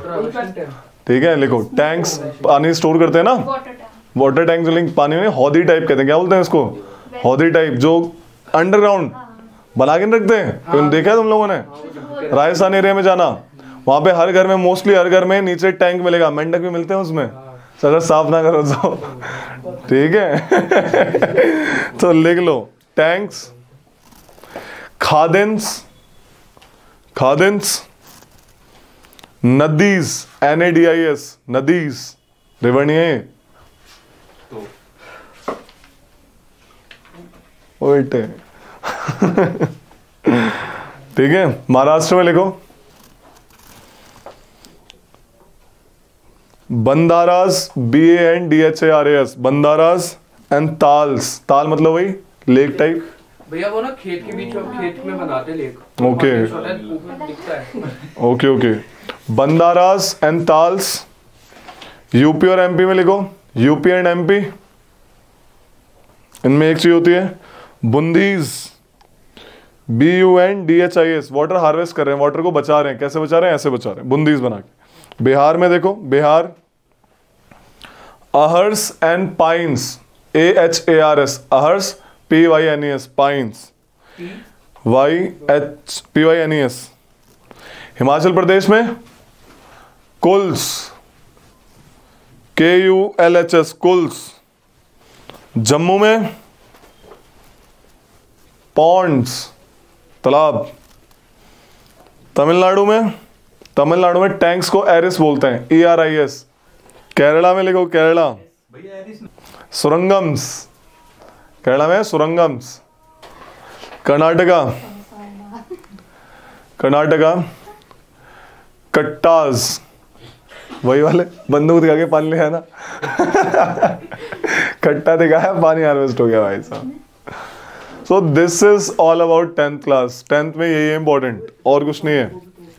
ठीक है। लिखो टैंक्स, पानी स्टोर करते हैं ना, वाटर टैंक जो लिंक पानी में, हौदी टाइप कहते हैं, क्या बोलते हैं इसको, हौदी टाइप, जो अंडरग्राउंड बना के रखते हैं। तो देखा है तुम लोगों ने, राजस्थान एरिया में जाना, वहां पे हर घर में, मोस्टली हर घर में नीचे टैंक मिलेगा, मेंढक भी मिलते हैं उसमें, अगर साफ ना करो तो, ठीक है। तो लिख लो टैंक्स। खादेंस, खादेंस, नदीज, NADIS, नदीज, रिवर नहीं है, ओटे, ठीक है। महाराष्ट्र में लिखो बंदारास, BANDHARAS, बंदारास एंड ताल्स, ताल मतलब वही लेक टाइप, भैया वो ना खेत के बीच में, खेत में बनाते लेक, ओके दिखता है। Okay okay, bandharas and tals. UP और MP में लिखो, यूपी एंड MP, इनमें एक चीज होती है बुंदीज, BUNDHIS, वाटर हार्वेस्ट कर रहे हैं, वाटर को बचा रहे हैं, कैसे बचा रहे हैं, ऐसे बचा रहे हैं, बुंदीज बना के। बिहार में देखो, Bihar ahars and pynes, AHARS, ahars, PYNES, pynes, PYNES। Himachal Pradesh में कुल्स, KULHS, कुल्स। जम्मू में पॉन्ड्स, तालाब। तमिलनाडु में टैंक्स को एरिस बोलते हैं, ERIS। केरला में लिखो, केरला सुरंगम्स, केरला में सुरंगम्स। कर्नाटका कट्टाज, वही वाले बंदूक दिखा के पानी ले आना। कट्टा दिखाया, पानी हार्वेस्ट हो गया भाई साहब। So this is all about 10th class. 10th में यही है इंपॉर्टेंट, और कुछ नहीं है।